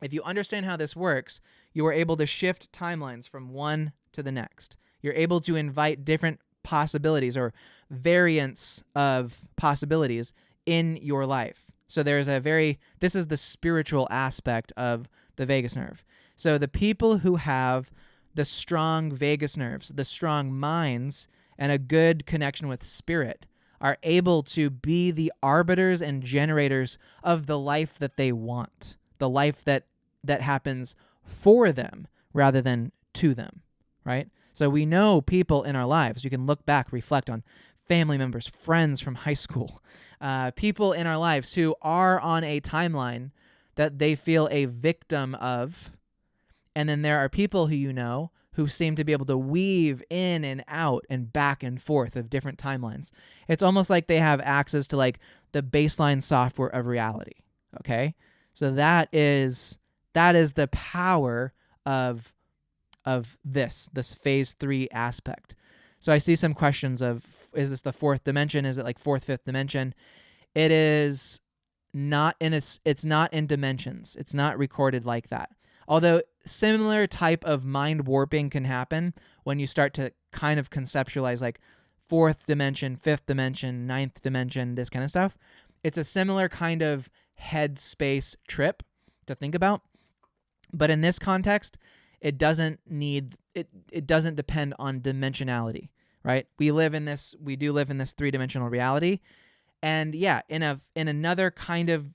If you understand how this works, you are able to shift timelines from one to the next. You're able to invite different possibilities or variants of possibilities in your life. So this is the spiritual aspect of the vagus nerve. So the people who have the strong vagus nerves, the strong minds, and a good connection with spirit are able to be the arbiters and generators of the life that they want, the life that happens for them rather than to them, right? So we know people in our lives. You can look back, reflect on family members, friends from high school, people in our lives who are on a timeline that they feel a victim of. And then there are people who you know who seem to be able to weave in and out and back and forth of different timelines. It's almost like they have access to like the baseline software of reality, okay? So that is the power of this phase 3 aspect. So I see some questions of, is this the fourth dimension? Is it like fourth, fifth dimension? It is it's not in dimensions. It's not recorded like that. Although similar type of mind warping can happen when you start to kind of conceptualize like fourth dimension, fifth dimension, ninth dimension, this kind of stuff. It's a similar kind of headspace trip to think about. But in this context, it doesn't depend on dimensionality, right? We do live in this 3-dimensional reality. And yeah, in another kind of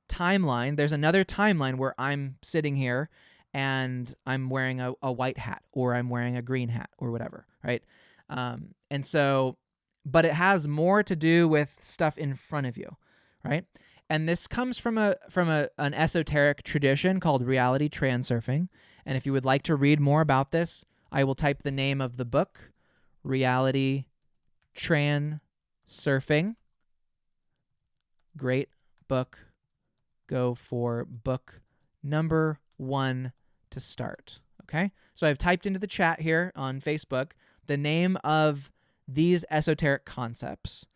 timeline, there's another timeline where I'm sitting here and I'm wearing a white hat, or I'm wearing a green hat, or whatever, right? And so, but it has more to do with stuff in front of you, right? And this comes from an esoteric tradition called reality transurfing. And if you would like to read more about this, I will type the name of the book, Reality Transurfing. Great book. Go for book number 1 to start. Okay? So I've typed into the chat here on Facebook the name of these esoteric concepts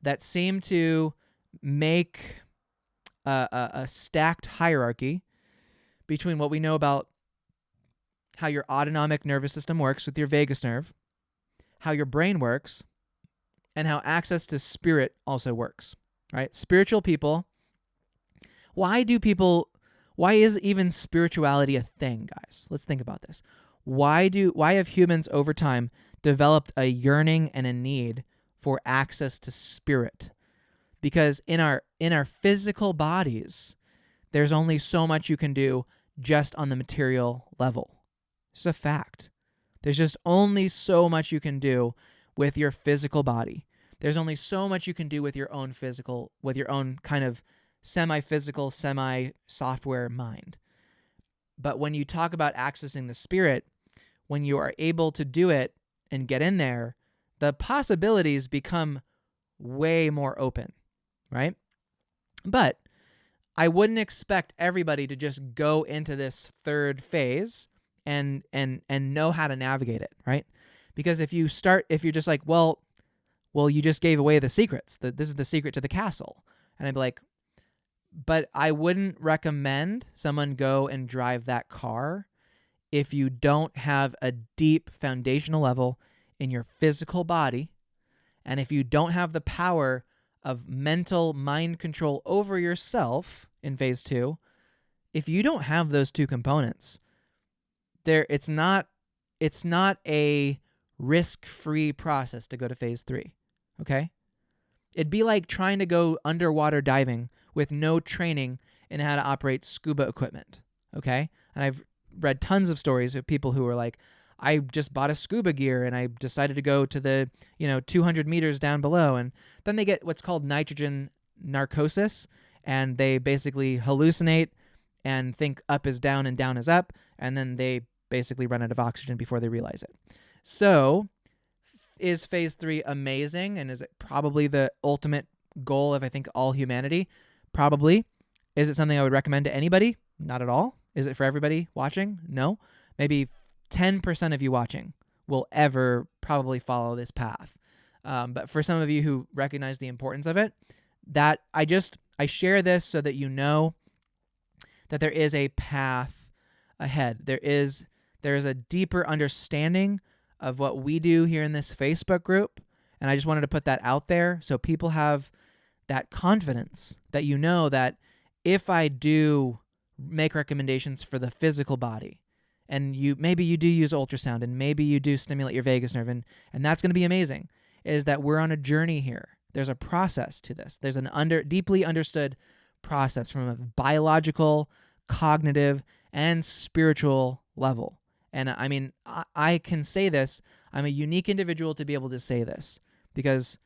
that seem to make a stacked hierarchy between what we know about how your autonomic nervous system works with your vagus nerve, how your brain works, and how access to spirit also works, right? Spiritual people, why is even spirituality a thing, guys? Let's think about this. Why have humans over time developed a yearning and a need for access to spirit? Because in our physical bodies, there's only so much you can do just on the material level. It's a fact. There's just only so much you can do with your physical body. There's only so much you can do with your own kind of semi-physical, semi-software mind. But when you talk about accessing the spirit, when you are able to do it and get in there, the possibilities become way more open, right? But I wouldn't expect everybody to just go into this third phase and know how to navigate it, right? Because if you're just like, well, you just gave away the secrets. This is the secret to the castle. And I'd be like, but I wouldn't recommend someone go and drive that car if you don't have a deep foundational level in your physical body, and if you don't have the power of mental mind control over yourself in phase 2, if you don't have those two components, it's not a risk-free process to go to phase 3, okay? It'd be like trying to go underwater diving with no training in how to operate scuba equipment, okay? And I've read tons of stories of people who are like, I just bought a scuba gear and I decided to go to the 200 meters down below, and then they get what's called nitrogen narcosis, and they basically hallucinate and think up is down and down is up, and then they basically run out of oxygen before they realize it. So is phase 3 amazing, and is it probably the ultimate goal of, I think, all humanity? Probably. Is it something I would recommend to anybody? Not at all. Is it for everybody watching? No. Maybe 10% of you watching will ever probably follow this path. But for some of you who recognize the importance of it, that I share this so that you know that there is a path ahead. There is a deeper understanding of what we do here in this Facebook group, and I just wanted to put that out there so people have that confidence that you know that if I do make recommendations for the physical body, and maybe you do use ultrasound, and maybe you do stimulate your vagus nerve, and that's going to be amazing, is that we're on a journey here. There's a process to this. There's an deeply understood process from a biological, cognitive, and spiritual level. And I mean, I can say this. I'm a unique individual to be able to say this because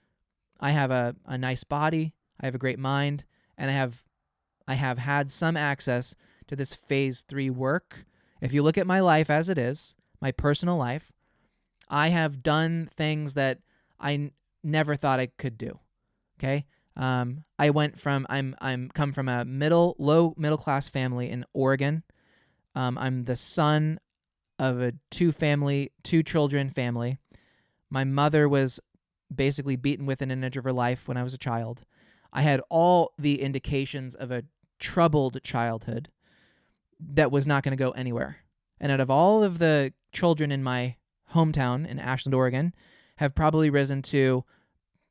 I have a nice body, I have a great mind, and I have had some access to this phase 3 work. If you look at my life as it is, my personal life, I have done things that I never thought I could do. Okay? I went from I'm come from a low middle class family in Oregon. I'm the son of a 2-children family. My mother was basically beaten within an inch of her life when I was a child. I had all the indications of a troubled childhood that was not going to go anywhere. And out of all of the children in my hometown in Ashland, Oregon, have probably risen to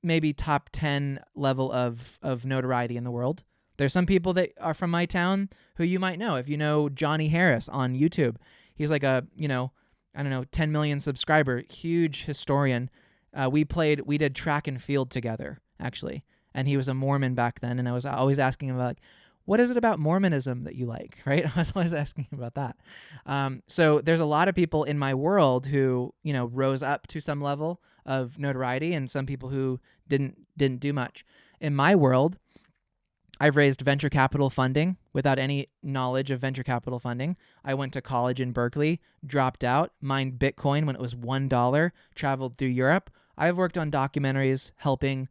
maybe top 10 level of notoriety in the world. There's some people that are from my town who you might know. If you know Johnny Harris on YouTube, he's like a, 10 million subscriber, huge historian. We did track and field together, actually. And he was a Mormon back then. And I was always asking him about, like, what is it about Mormonism that you like, right? I was always asking him about that. So there's a lot of people in my world who, rose up to some level of notoriety, and some people who didn't do much. In my world, I've raised venture capital funding without any knowledge of venture capital funding. I went to college in Berkeley, dropped out, mined Bitcoin when it was $1, traveled through Europe. I've worked on documentaries helping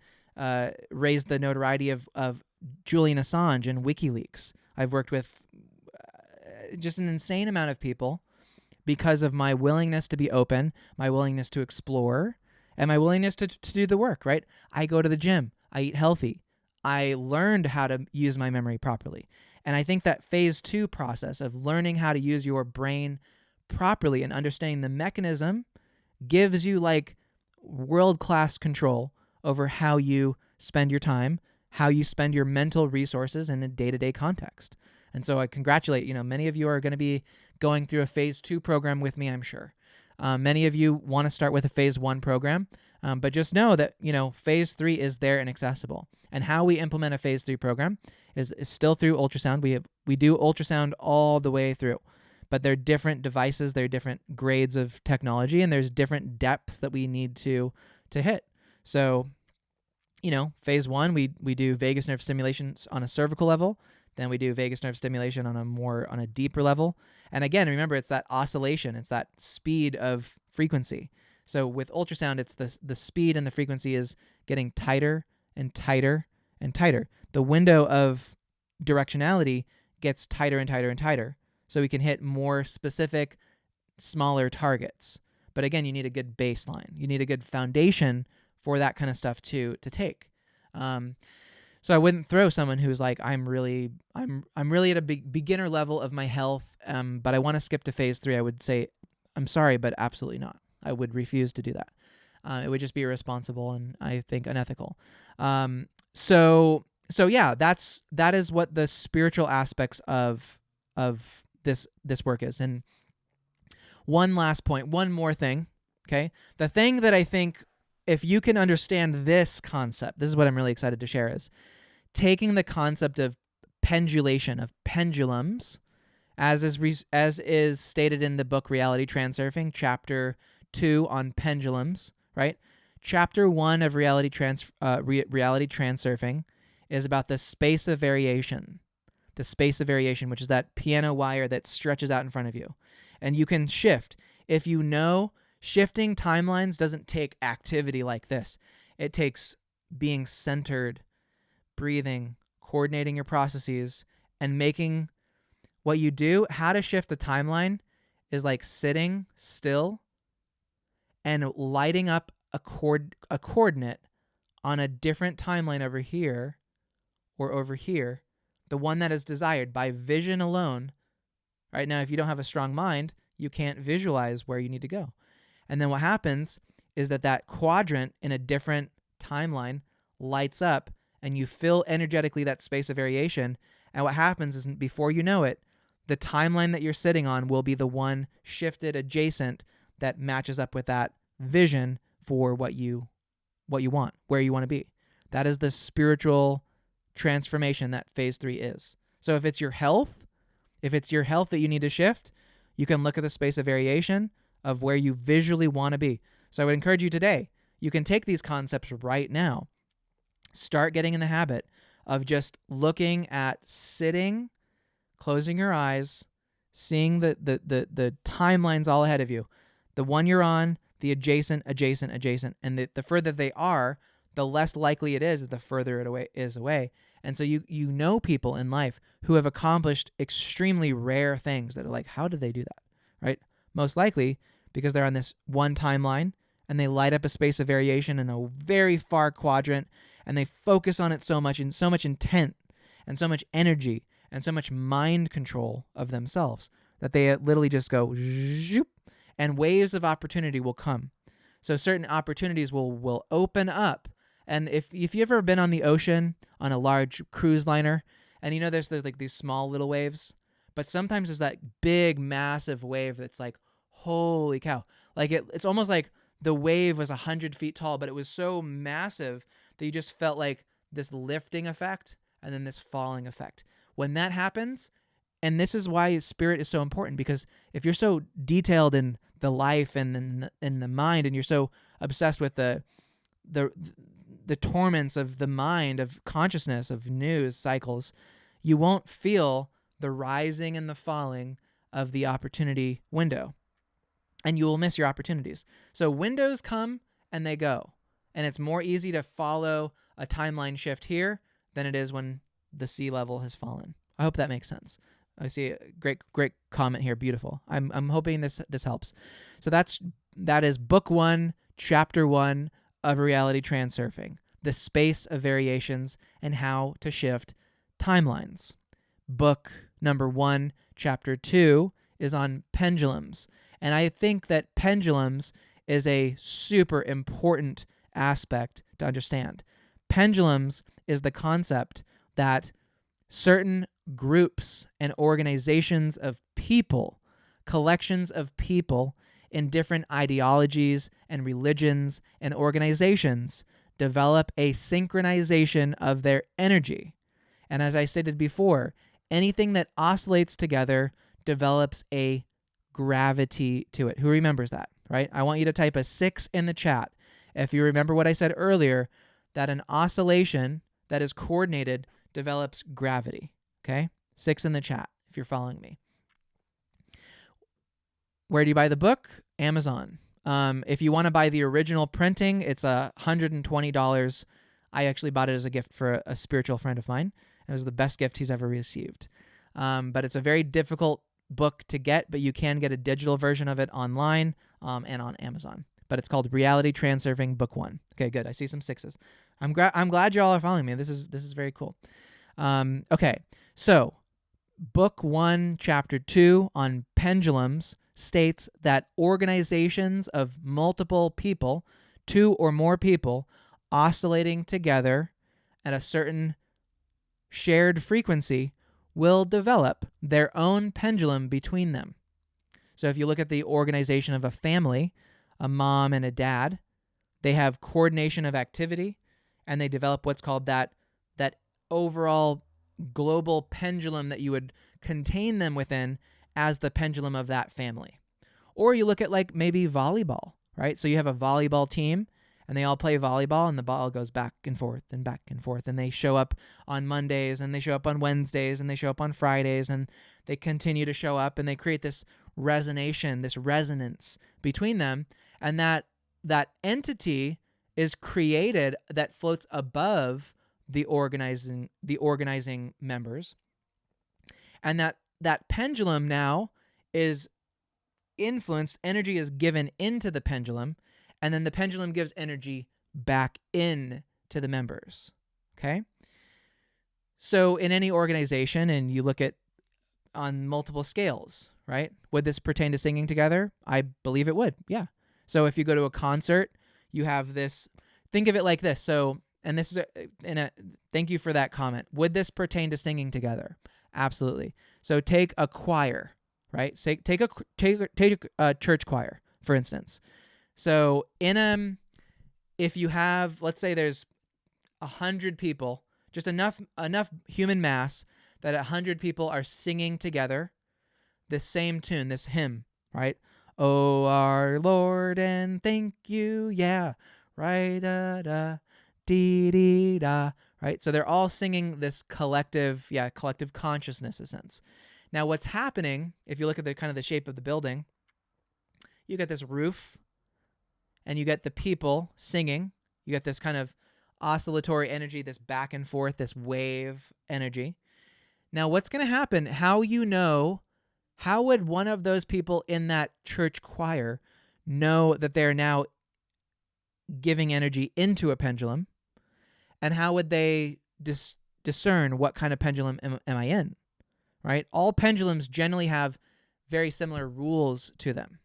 raise the notoriety of Julian Assange and WikiLeaks. I've worked with just an insane amount of people because of my willingness to be open, my willingness to explore, and my willingness to do the work, right? I go to the gym. I eat healthy. I learned how to use my memory properly. And I think that phase 2 process of learning how to use your brain properly and understanding the mechanism gives you like world-class control over how you spend your time, how you spend your mental resources in a day-to-day context. And so I congratulate, many of you are going to be going through a phase 2 program with me, I'm sure. Many of you want to start with a phase 1 program, but just know that, phase 3 is there and accessible. And how we implement a phase 3 program is still through ultrasound. We do ultrasound all the way through, but they're different devices, they're different grades of technology, and there's different depths that we need to hit. So, phase 1, we do vagus nerve stimulations on a cervical level. Then we do vagus nerve stimulation on a deeper level. And again, remember, it's that oscillation. It's that speed of frequency. So with ultrasound, it's the speed and the frequency is getting tighter and tighter and tighter. The window of directionality gets tighter and tighter and tighter. So we can hit more specific, smaller targets. But again, you need a good baseline. You need a good foundation for that kind of stuff to take. So I wouldn't throw someone who's like, I'm really at a beginner level of my health, but I want to skip to phase 3. I would say, I'm sorry, but absolutely not. I would refuse to do that. It would just be irresponsible and I think unethical. So yeah, that is what the spiritual aspects of this work is. And one last point, one more thing. Okay, the thing that I think, if you can understand this concept, this is what I'm really excited to share, is taking the concept of pendulation, of pendulums, as is stated in the book Reality Transurfing, Chapter 2 on pendulums, right? Chapter 1 of Reality Transurfing is about the space of variation. The space of variation, which is that piano wire that stretches out in front of you. And you can shift. If you know, shifting timelines doesn't take activity like this. It takes being centered, breathing, coordinating your processes, and making what you do. How to shift a timeline is like sitting still and lighting up a coordinate on a different timeline over here or over here, the one that is desired by vision alone. Right now, if you don't have a strong mind, you can't visualize where you need to go. And then what happens is that quadrant in a different timeline lights up and you fill energetically that space of variation. And what happens is, before you know it, the timeline that you're sitting on will be the one shifted adjacent that matches up with that vision for what you want, where you want to be. That is the spiritual transformation that phase 3 is. So if it's your health that you need to shift, you can look at the space of variation of where you visually want to be. So I would encourage you today, you can take these concepts right now. Start getting in the habit of just looking at sitting, closing your eyes, seeing the timelines all ahead of you. The one you're on, the adjacent, and the further they are, the less likely it is that the further it is away. And so you know people in life who have accomplished extremely rare things that are like, how did they do that, right? Most likely because they're on this one timeline and they light up a space of variation in a very far quadrant, and they focus on it so much and so much intent and so much energy and so much mind control of themselves that they literally just go zoop, and waves of opportunity will come. So certain opportunities will open up. And if you've ever been on the ocean on a large cruise liner, and there's like these small little waves, but sometimes there's that big massive wave that's like, holy cow. Like it's almost like the wave was 100 feet tall, but it was so massive that you just felt like this lifting effect and then this falling effect. When that happens, and this is why spirit is so important, because if you're so detailed in the life and in the mind, and you're so obsessed with the torments of the mind, of consciousness, of news cycles, you won't feel the rising and the falling of the opportunity window, and you will miss your opportunities. So windows come and they go, and it's more easy to follow a timeline shift here than it is when the sea level has fallen. I hope that makes sense. I see a great comment here. Beautiful. I'm hoping this helps. So that is book 1, chapter 1 of Reality Transurfing, the space of variations and how to shift timelines. Book number 1, chapter 2 is on pendulums. And I think that pendulums is a super important aspect to understand. Pendulums is the concept that certain groups and organizations of people, collections of people in different ideologies and religions and organizations, develop a synchronization of their energy. And as I stated before, anything that oscillates together develops a gravity to it. Who remembers that, right? I want you to type a 6 in the chat if you remember what I said earlier, that an oscillation that is coordinated develops gravity. Okay? 6 in the chat if you're following me. Where do you buy the book? Amazon. If you want to buy the original printing, it's $120. I actually bought it as a gift for a spiritual friend of mine. It was the best gift he's ever received. But it's a very difficult book to get, but you can get a digital version of it online and on Amazon. But it's called Reality Transurfing Book 1. Okay, good. I see some 6s. I'm glad you all are following me. This is very cool. Okay, so book 1, chapter 2 on pendulums states that organizations of multiple people, 2 or more people, oscillating together at a certain shared frequency will develop their own pendulum between them. So if you look at the organization of a family, a mom and a dad, they have coordination of activity, and they develop what's called that overall global pendulum that you would contain them within as the pendulum of that family. Or you look at like maybe volleyball, right? So you have a volleyball team, and they all play volleyball, and the ball goes back and forth and back and forth, and they show up on Mondays, and they show up on Wednesdays, and they show up on Fridays, and they continue to show up, and they create this resonance between them, and that entity is created that floats above the organizing members, and that pendulum now is influenced, energy is given into the pendulum, and then the pendulum gives energy back in to the members. Okay? So in any organization, and you look at on multiple scales, right? Would this pertain to singing together? I believe it would, yeah. So if you go to a concert, you have this, think of it like this. So, and this is thank you for that comment. Would this pertain to singing together? Absolutely. So take a choir, right? Say, take a church choir, for instance. So if you have, let's say there's 100 people, just enough human mass that 100 people are singing together this same tune, this hymn, right? Oh, our Lord, and thank you, yeah, right, da, dee, dee, da, right? So they're all singing this collective consciousness, in a sense. Now, what's happening, if you look at the kind of the shape of the building, you get this roof, and you get the people singing. You get this kind of oscillatory energy, this back and forth, this wave energy. Now, what's going to happen? How would one of those people in that church choir know that they're now giving energy into a pendulum? And how would they discern what kind of pendulum am I in, right? All pendulums generally have very similar rules to them.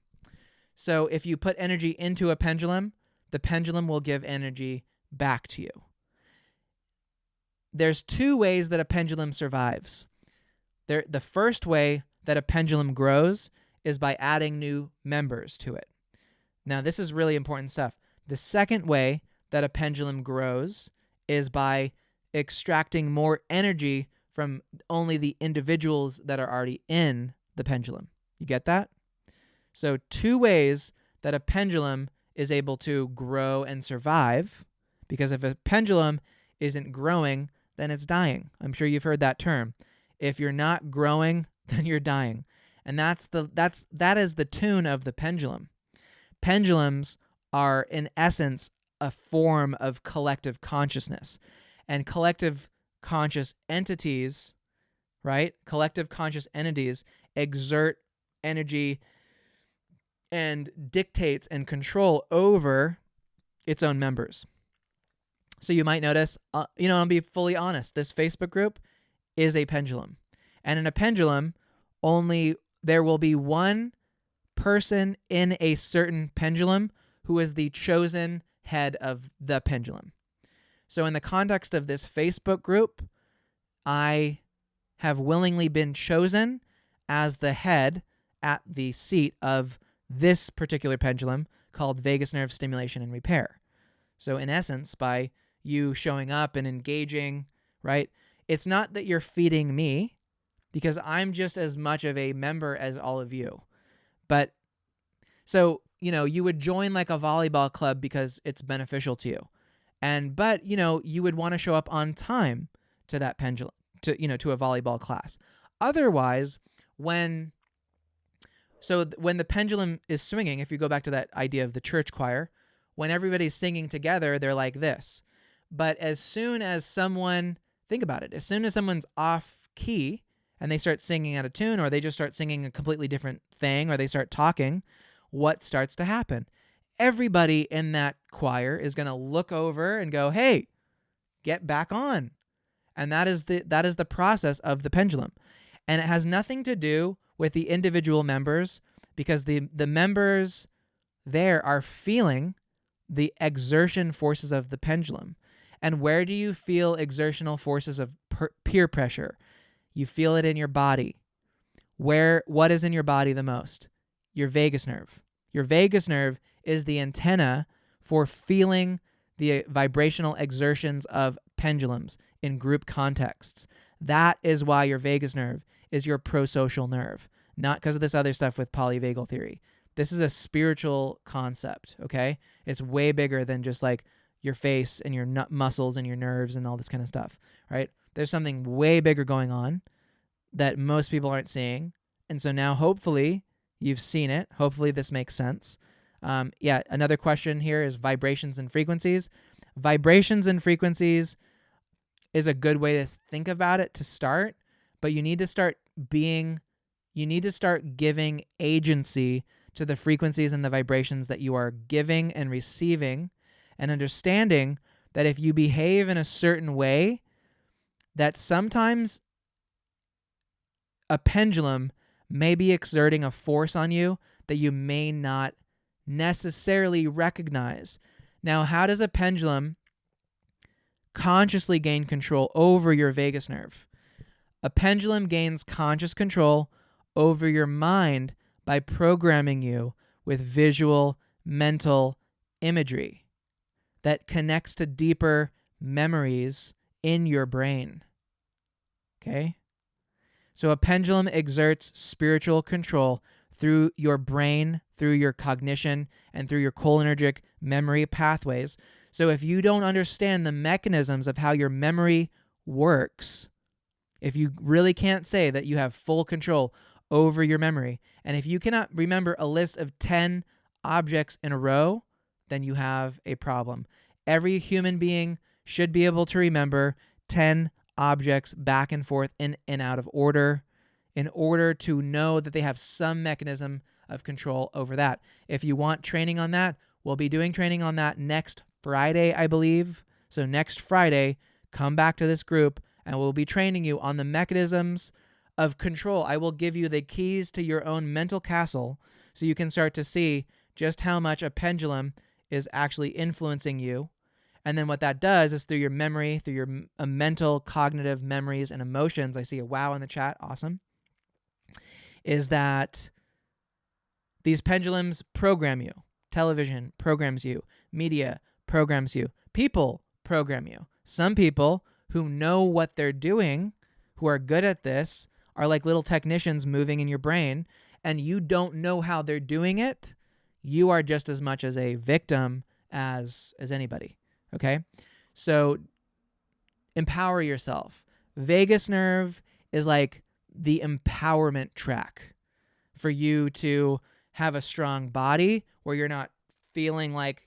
So if you put energy into a pendulum, the pendulum will give energy back to you. There's two ways that a pendulum survives. The first way that a pendulum grows is by adding new members to it. Now, this is really important stuff. The second way that a pendulum grows is by extracting more energy from only the individuals that are already in the pendulum. You get that? So two ways that a pendulum is able to grow and survive, because if a pendulum isn't growing, then it's dying. I'm sure you've heard that term. If you're not growing, then you're dying. And that is the tune of the pendulum. Pendulums are, in essence, a form of collective consciousness. And collective conscious entities, right? Collective conscious entities exert energy and dictates and control over its own members. So you might notice, I'll be fully honest, this Facebook group is a pendulum. And in a pendulum, only there will be one person in a certain pendulum who is the chosen head of the pendulum. So in the context of this Facebook group, I have willingly been chosen as the head at the seat of this particular pendulum called vagus nerve stimulation and repair. So in essence, by you showing up and engaging, right, it's not that you're feeding me, because I'm just as much of a member as all of you. But so, you would join like a volleyball club because it's beneficial to you. But you would want to show up on time to that pendulum, to a volleyball class. Otherwise, when the pendulum is swinging, if you go back to that idea of the church choir, when everybody's singing together, they're like this. But as soon as someone's off key and they start singing out of tune, or they just start singing a completely different thing, or they start talking, what starts to happen? Everybody in that choir is going to look over and go, "Hey, get back on." And that is the process of the pendulum. And it has nothing to do with the individual members, because the members there are feeling the exertion forces of the pendulum. And where do you feel exertional forces of peer pressure? You feel it in your body. What is in your body the most? Your vagus nerve. Your vagus nerve is the antenna for feeling the vibrational exertions of pendulums in group contexts. That is why your vagus nerve is your prosocial nerve, not because of this other stuff with polyvagal theory. This is a spiritual concept, okay? It's way bigger than just like your face and your muscles and your nerves and all this kind of stuff, right? There's something way bigger going on that most people aren't seeing. And so now hopefully you've seen it. Hopefully this makes sense. Another question here is vibrations and frequencies. Vibrations and frequencies is a good way to think about it to start, but you need to start giving agency to the frequencies and the vibrations that you are giving and receiving, and understanding that if you behave in a certain way, that sometimes a pendulum may be exerting a force on you that you may not necessarily recognize. Now, how does a pendulum consciously gain control over your vagus nerve? A pendulum gains conscious control over your mind by programming you with visual, mental imagery that connects to deeper memories in your brain. Okay? So a pendulum exerts spiritual control through your brain, through your cognition, and through your cholinergic memory pathways. So if you don't understand the mechanisms of how your memory works, if you really can't say that you have full control over your memory, and if you cannot remember a list of 10 objects in a row, then you have a problem. Every human being should be able to remember 10 objects back and forth in and out of order in order to know that they have some mechanism of control over that. If you want training on that, we'll be doing training on that next Friday, I believe. So next Friday, come back to this group and we'll be training you on the mechanisms of control. I will give you the keys to your own mental castle so you can start to see just how much a pendulum is actually influencing you. And then what that does is through your memory, through your mental, cognitive memories and emotions, I see a wow in the chat, awesome, is that these pendulums program you. Television programs you. Media programs you. People program you. Some people who know what they're doing, who are good at this, are like little technicians moving in your brain, and you don't know how they're doing it. You are just as much as a victim as anybody. Okay? So empower yourself. Vagus nerve is like the empowerment track for you to have a strong body where you're not feeling like,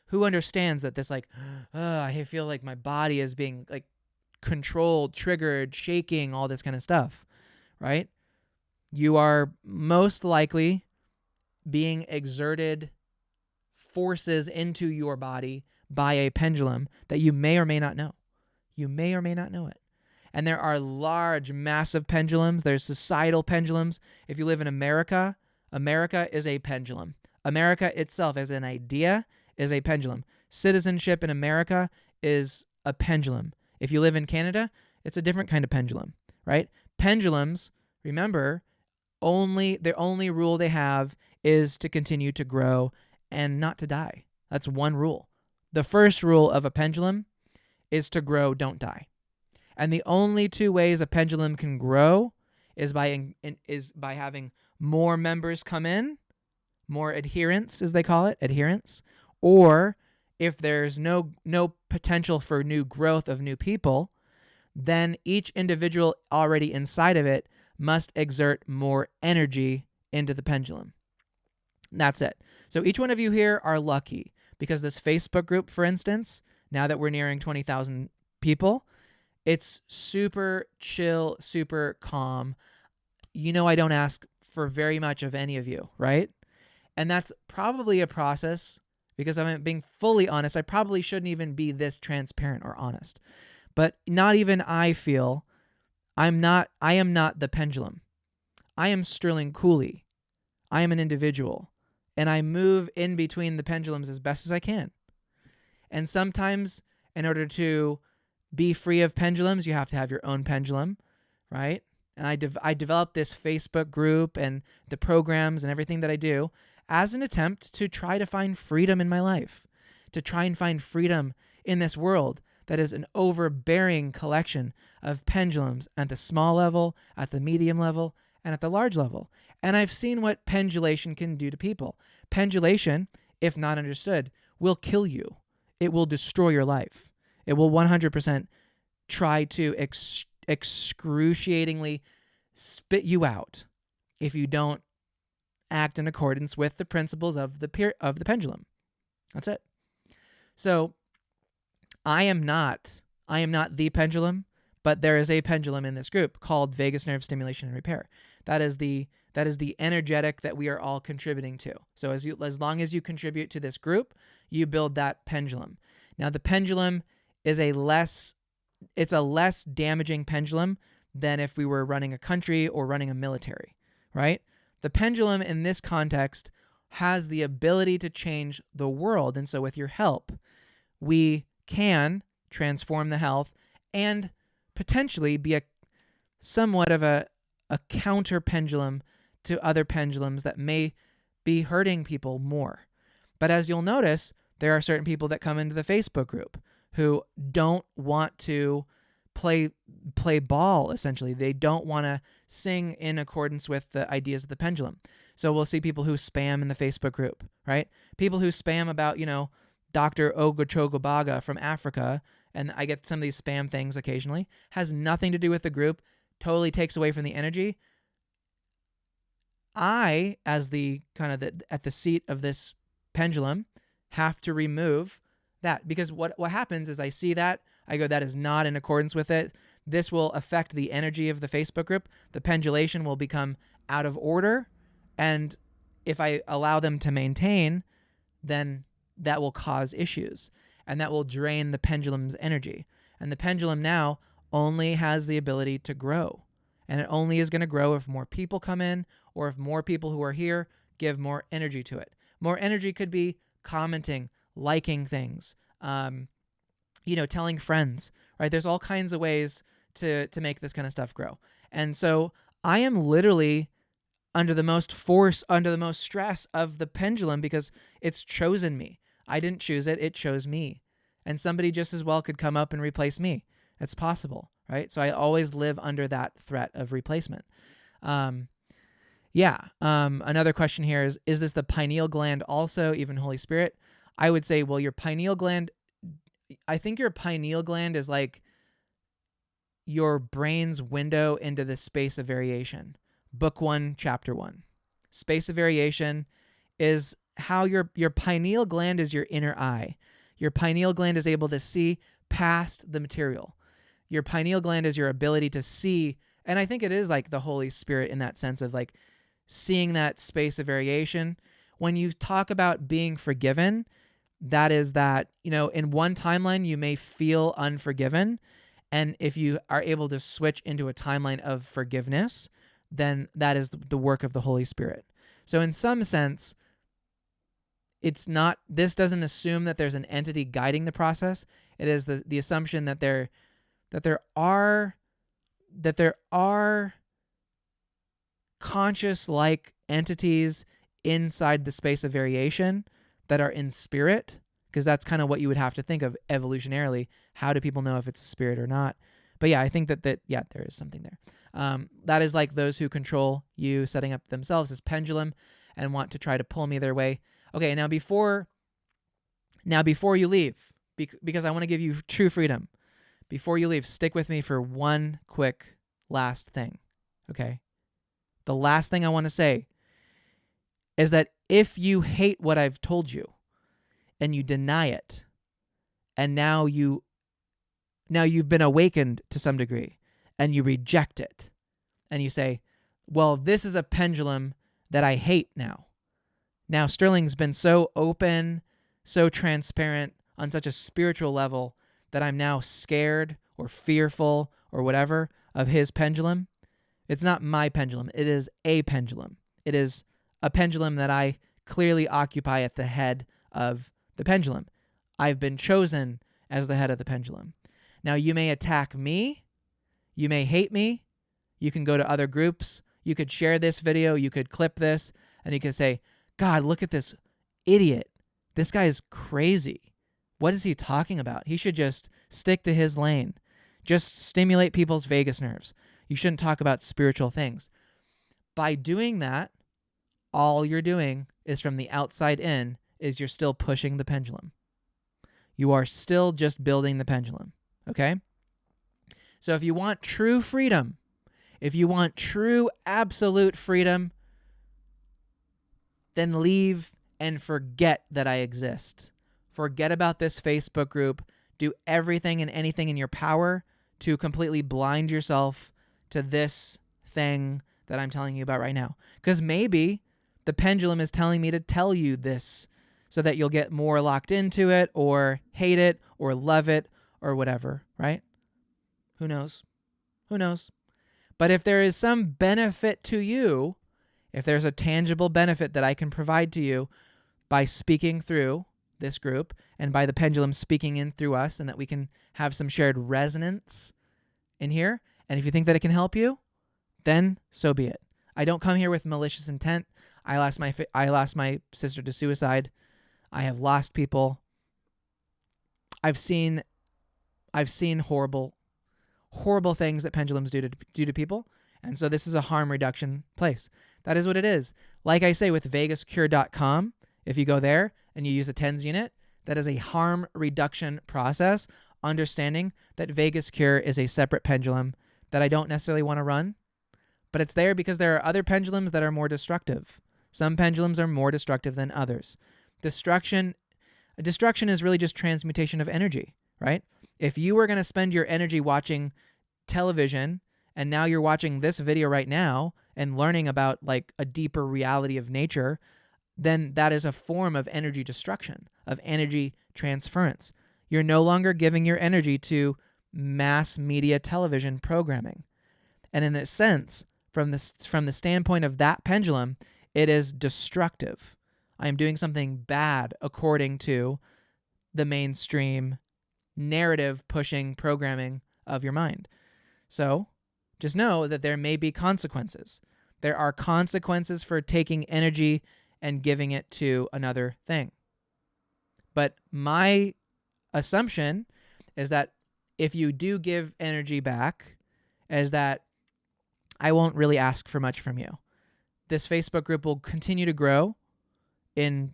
who understands that this like, I feel like my body is being like controlled, triggered, shaking, all this kind of stuff, right? You are most likely being exerted forces into your body by a pendulum that you may or may not know. You may or may not know it. And there are large, massive pendulums. There's societal pendulums. If you live in America, America is a pendulum. America itself as an idea is a pendulum. Citizenship in America is a pendulum. If you live in Canada, it's a different kind of pendulum, right? Pendulums, remember, the only rule they have is to continue to grow and not to die. That's one rule. The first rule of a pendulum is to grow, don't die. And the only two ways a pendulum can grow is by having more members come in, more adherents, as they call it, adherents, or if there's no potential for new growth of new people, then each individual already inside of it must exert more energy into the pendulum. That's it. So each one of you here are lucky because this Facebook group, for instance, now that we're nearing 20,000 people, it's super chill, super calm. I don't ask for very much of any of you, right? And that's probably a process because I'm being fully honest. I probably shouldn't even be this transparent or honest. But not even I feel I am not the pendulum. I am Sterling Cooley. I am an individual. And I move in between the pendulums as best as I can. And sometimes in order to be free of pendulums, you have to have your own pendulum, right? And I developed this Facebook group and the programs and everything that I do as an attempt to try to find freedom in my life, to try and find freedom in this world that is an overbearing collection of pendulums at the small level, at the medium level, and at the large level. And I've seen what pendulation can do to people. Pendulation, if not understood, will kill you. It will destroy your life. It will 100% try to excruciatingly spit you out if you don't act in accordance with the principles of the pendulum. That's it. So I am not the pendulum, but there is a pendulum in this group called vagus nerve stimulation and repair. That is the energetic that we are all contributing to. So as long as you contribute to this group, you build that pendulum. Now the pendulum is a less damaging pendulum than if we were running a country or running a military, right? The pendulum in this context has the ability to change the world. And so with your help, we can transform the health and potentially be somewhat of a counter pendulum to other pendulums that may be hurting people more. But as you'll notice, there are certain people that come into the Facebook group who don't want to play ball, essentially. They don't want to sing in accordance with the ideas of the pendulum. So we'll see people who spam in the Facebook group, right? People who spam about, Dr. Ogochogobaga from Africa, and I get some of these spam things occasionally, has nothing to do with the group, totally takes away from the energy. I, as at the seat of this pendulum, have to remove that because what happens is I see that, I go, that is not in accordance with it. This will affect the energy of the Facebook group. The pendulation will become out of order, and if I allow them to maintain, then that will cause issues. and that will drain the pendulum's energy. And the pendulum now only has the ability to grow. And it only is going to grow if more people come in, or if more people who are here give more energy to it. More energy could be commenting, liking things, telling friends, right? There's all kinds of ways to make this kind of stuff grow. And so I am literally under the most force, under the most stress of the pendulum, because it's chosen me. I didn't choose it. It chose me. And somebody just as well could come up and replace me. It's possible, right? So I always live under that threat of replacement. Another question here is this the pineal gland also, even Holy Spirit? I would say, well, your pineal gland, I think your pineal gland is like your brain's window into the space of variation. Book 1, chapter 1. Space of variation is how your pineal gland is your inner eye. Your pineal gland is able to see past the material. Your pineal gland is your ability to see, and I think it is like the Holy Spirit in that sense of like seeing that space of variation. When you talk about being forgiven, that is that, in one timeline you may feel unforgiven, and if you are able to switch into a timeline of forgiveness, then that is the work of the Holy Spirit. So in some sense, this doesn't assume that there's an entity guiding the process. It is the assumption that there are conscious like entities inside the space of variation that are in spirit, because that's kind of what you would have to think of evolutionarily. How do people know if it's a spirit or not? But yeah, I think that there is something there. That is like those who control you setting up themselves as pendulum and want to try to pull me their way. Okay, now before you leave, because I want to give you true freedom, before you leave, stick with me for one quick last thing, okay? The last thing I want to say is that if you hate what I've told you and you deny it, and now you've been awakened to some degree, and you reject it, and you say, well, this is a pendulum that I hate now. Now, Sterling's been so open, so transparent on such a spiritual level that I'm now scared or fearful or whatever of his pendulum. It's not my pendulum. It is a pendulum. It is a pendulum that I clearly occupy at the head of the pendulum. I've been chosen as the head of the pendulum. Now, you may attack me. You may hate me. You can go to other groups. You could share this video. You could clip this, and you could say, God, look at this idiot. This guy is crazy. What is he talking about? He should just stick to his lane. Just stimulate people's vagus nerves. You shouldn't talk about spiritual things. By doing that, all you're doing is from the outside in is you're still pushing the pendulum. You are still just building the pendulum, okay? So if you want true freedom, if you want true absolute freedom, then leave and forget that I exist. Forget about this Facebook group. Do everything and anything in your power to completely blind yourself to this thing that I'm telling you about right now. Because maybe the pendulum is telling me to tell you this so that you'll get more locked into it or hate it or love it or whatever, right? Who knows? Who knows? But if there is some benefit to you, if there's a tangible benefit that I can provide to you by speaking through this group and by the pendulum speaking in through us, and that we can have some shared resonance in here, and if you think that it can help you, then so be it. I don't come here with malicious intent. I lost my sister to suicide. I have lost people. I've seen horrible things that pendulums do to people, and so this is a harm reduction place. That is what it is. Like I say with VegasCure.com, if you go there and you use a TENS unit, that is a harm reduction process, understanding that Vegas Cure is a separate pendulum that I don't necessarily want to run, but it's there because there are other pendulums that are more destructive. Some pendulums are more destructive than others. Destruction is really just transmutation of energy, right? If you were going to spend your energy watching television and now you're watching this video right now and learning about like a deeper reality of nature, then that is a form of energy destruction, of energy transference. You're no longer giving your energy to mass media television programming. And in a sense, from the standpoint of that pendulum, it is destructive. I am doing something bad according to the mainstream narrative pushing programming of your mind. So just know that there may be consequences. There are consequences for taking energy and giving it to another thing. But my assumption is that if you do give energy back, is that I won't really ask for much from you. This Facebook group will continue to grow in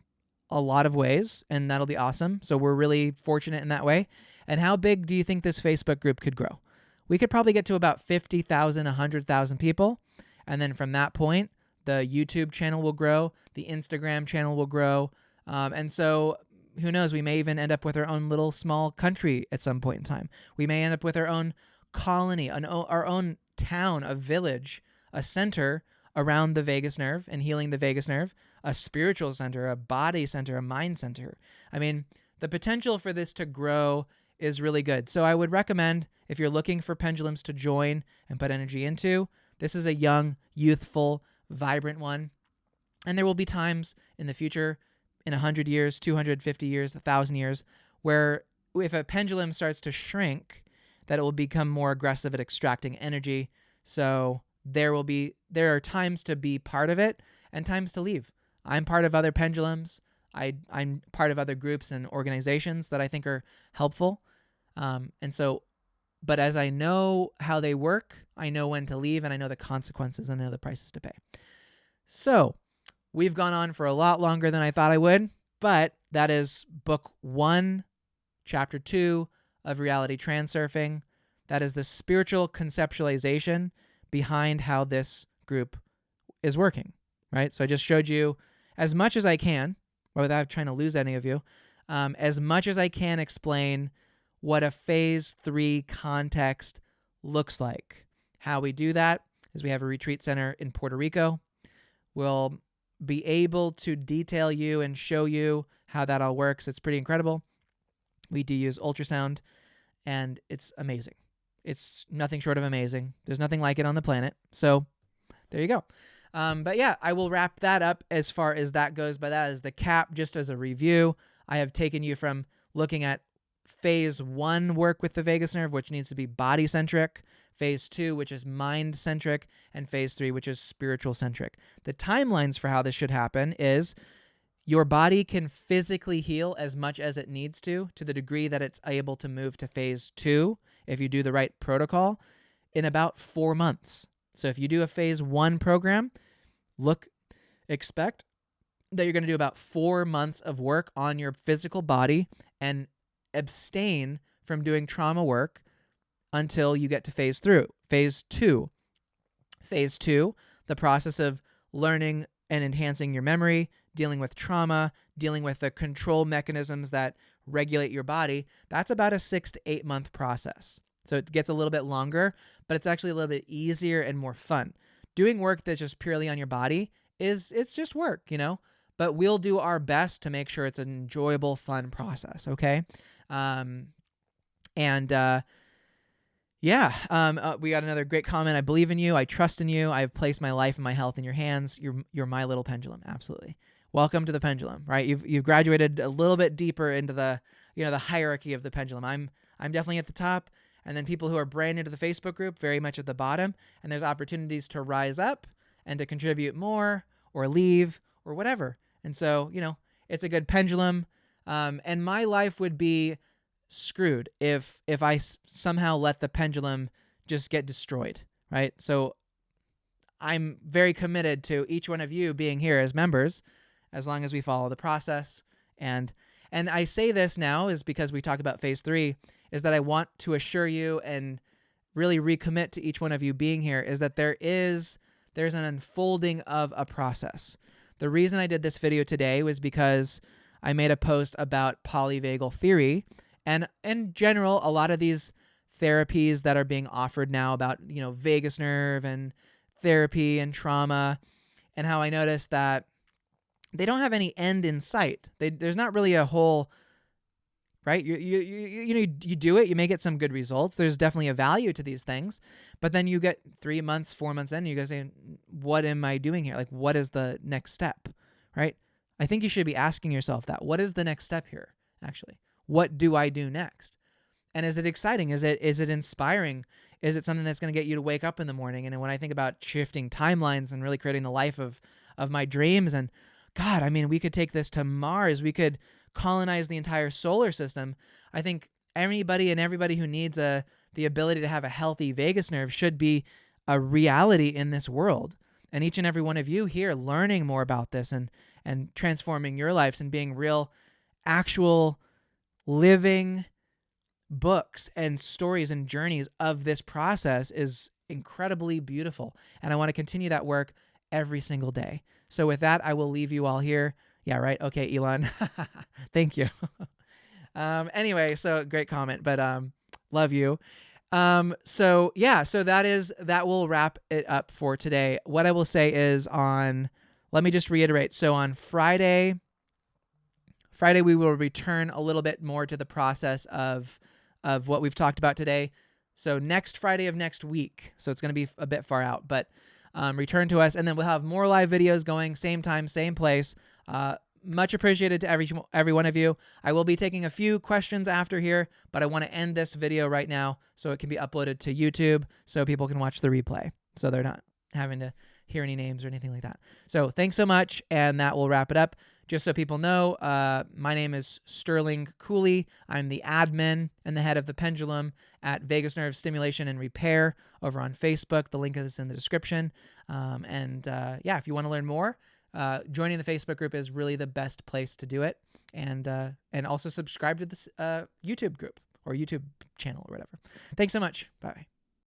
a lot of ways, and that'll be awesome. So we're really fortunate in that way. And how big do you think this Facebook group could grow? We could probably get to about 50,000, 100,000 people. And then from that point, the YouTube channel will grow, the Instagram channel will grow. And so who knows, we may even end up with our own little small country at some point in time. We may end up with our own colony, our own town, a village, a center around the vagus nerve and healing the vagus nerve, a spiritual center, a body center, a mind center. I mean, the potential for this to grow is really good. So I would recommend, if you're looking for pendulums to join and put energy into, this is a young, youthful, vibrant one. And there will be times in the future, in 100 years, 250 years, 1,000 years, where if a pendulum starts to shrink, that it will become more aggressive at extracting energy. So there are times to be part of it and times to leave. I'm part of other pendulums. I'm part of other groups and organizations that I think are helpful. But as I know how they work, I know when to leave, and I know the consequences, and I know the prices to pay. So we've gone on for a lot longer than I thought I would, but that is book 1, chapter 2 of Reality Transurfing. That is the spiritual conceptualization behind how this group is working, right? So I just showed you as much as I can, without trying to lose any of you, as much as I can explain what a phase 3 context looks like. How we do that is we have a retreat center in Puerto Rico. We'll be able to detail you and show you how that all works. It's pretty incredible. We do use ultrasound, and it's amazing. It's nothing short of amazing. There's nothing like it on the planet. So there you go. But yeah, I will wrap that up as far as that goes. But that is the cap, just as a review. I have taken you from looking at phase 1 work with the vagus nerve, which needs to be body-centric, phase 2, which is mind-centric, and phase 3, which is spiritual-centric. The timelines for how this should happen is your body can physically heal as much as it needs to the degree that it's able to move to phase 2, if you do the right protocol, in about 4 months. So if you do a phase 1 program, expect that you're going to do about 4 months of work on your physical body and abstain from doing trauma work until you get to phase 2. Phase 2, the process of learning and enhancing your memory, dealing with trauma, dealing with the control mechanisms that regulate your body, that's about a 6 to 8 month process. So it gets a little bit longer, but it's actually a little bit easier and more fun. Doing work that's just purely on your body it's just work, but we'll do our best to make sure it's an enjoyable, fun process. Okay. We got another great comment. I believe in you. I trust in you. I have placed my life and my health in your hands. You're my little pendulum. Absolutely. Welcome to the pendulum, right? You've graduated a little bit deeper into the hierarchy of the pendulum. I'm definitely at the top, and then people who are brand new to the Facebook group, very much at the bottom, and there's opportunities to rise up and to contribute more or leave or whatever. And so, it's a good pendulum. And my life would be screwed if I somehow let the pendulum just get destroyed, right? So I'm very committed to each one of you being here as members, as long as we follow the process. And I say this now is because we talk about phase 3, is that I want to assure you and really recommit to each one of you being here is that there's an unfolding of a process. The reason I did this video today was because I made a post about polyvagal theory, and in general, a lot of these therapies that are being offered now about, vagus nerve and therapy and trauma, and how I noticed that they don't have any end in sight. There's not really a whole right? You do it, you may get some good results. There's definitely a value to these things, but then you get 3 months, 4 months in, and you guys say, what am I doing here? Like, what is the next step, right? I think you should be asking yourself that. What is the next step here, actually? What do I do next? And is it exciting? Is it inspiring? Is it something that's going to get you to wake up in the morning? And when I think about shifting timelines and really creating the life of my dreams, and God, I mean, we could take this to Mars. We could colonize the entire solar system. I think anybody and everybody who needs the ability to have a healthy vagus nerve should be a reality in this world. And each and every one of you here learning more about this and transforming your lives and being real, actual, living books and stories and journeys of this process is incredibly beautiful. And I want to continue that work every single day. So with that, I will leave you all here. Yeah, right. Okay, Elon. Thank you. Anyway, so great comment, but love you. So that will wrap it up for today. What I will say is let me just reiterate. So on Friday we will return a little bit more to the process of what we've talked about today. So next Friday of next week. So it's going to be a bit far out, but return to us, and then we'll have more live videos going, same time, same place. Much appreciated to every one of you. I will be taking a few questions after here, but I want to end this video right now so it can be uploaded to YouTube so people can watch the replay, so they're not having to hear any names or anything like that. So thanks so much, and that will wrap it up. Just so people know, my name is Sterling Cooley. I'm the admin and the head of the Pendulum at Vagus Nerve Stimulation and Repair over on Facebook. The link is in the description. If you want to learn more, joining the Facebook group is really the best place to do it. And also subscribe to this YouTube group or YouTube channel or whatever. Thanks so much. Bye.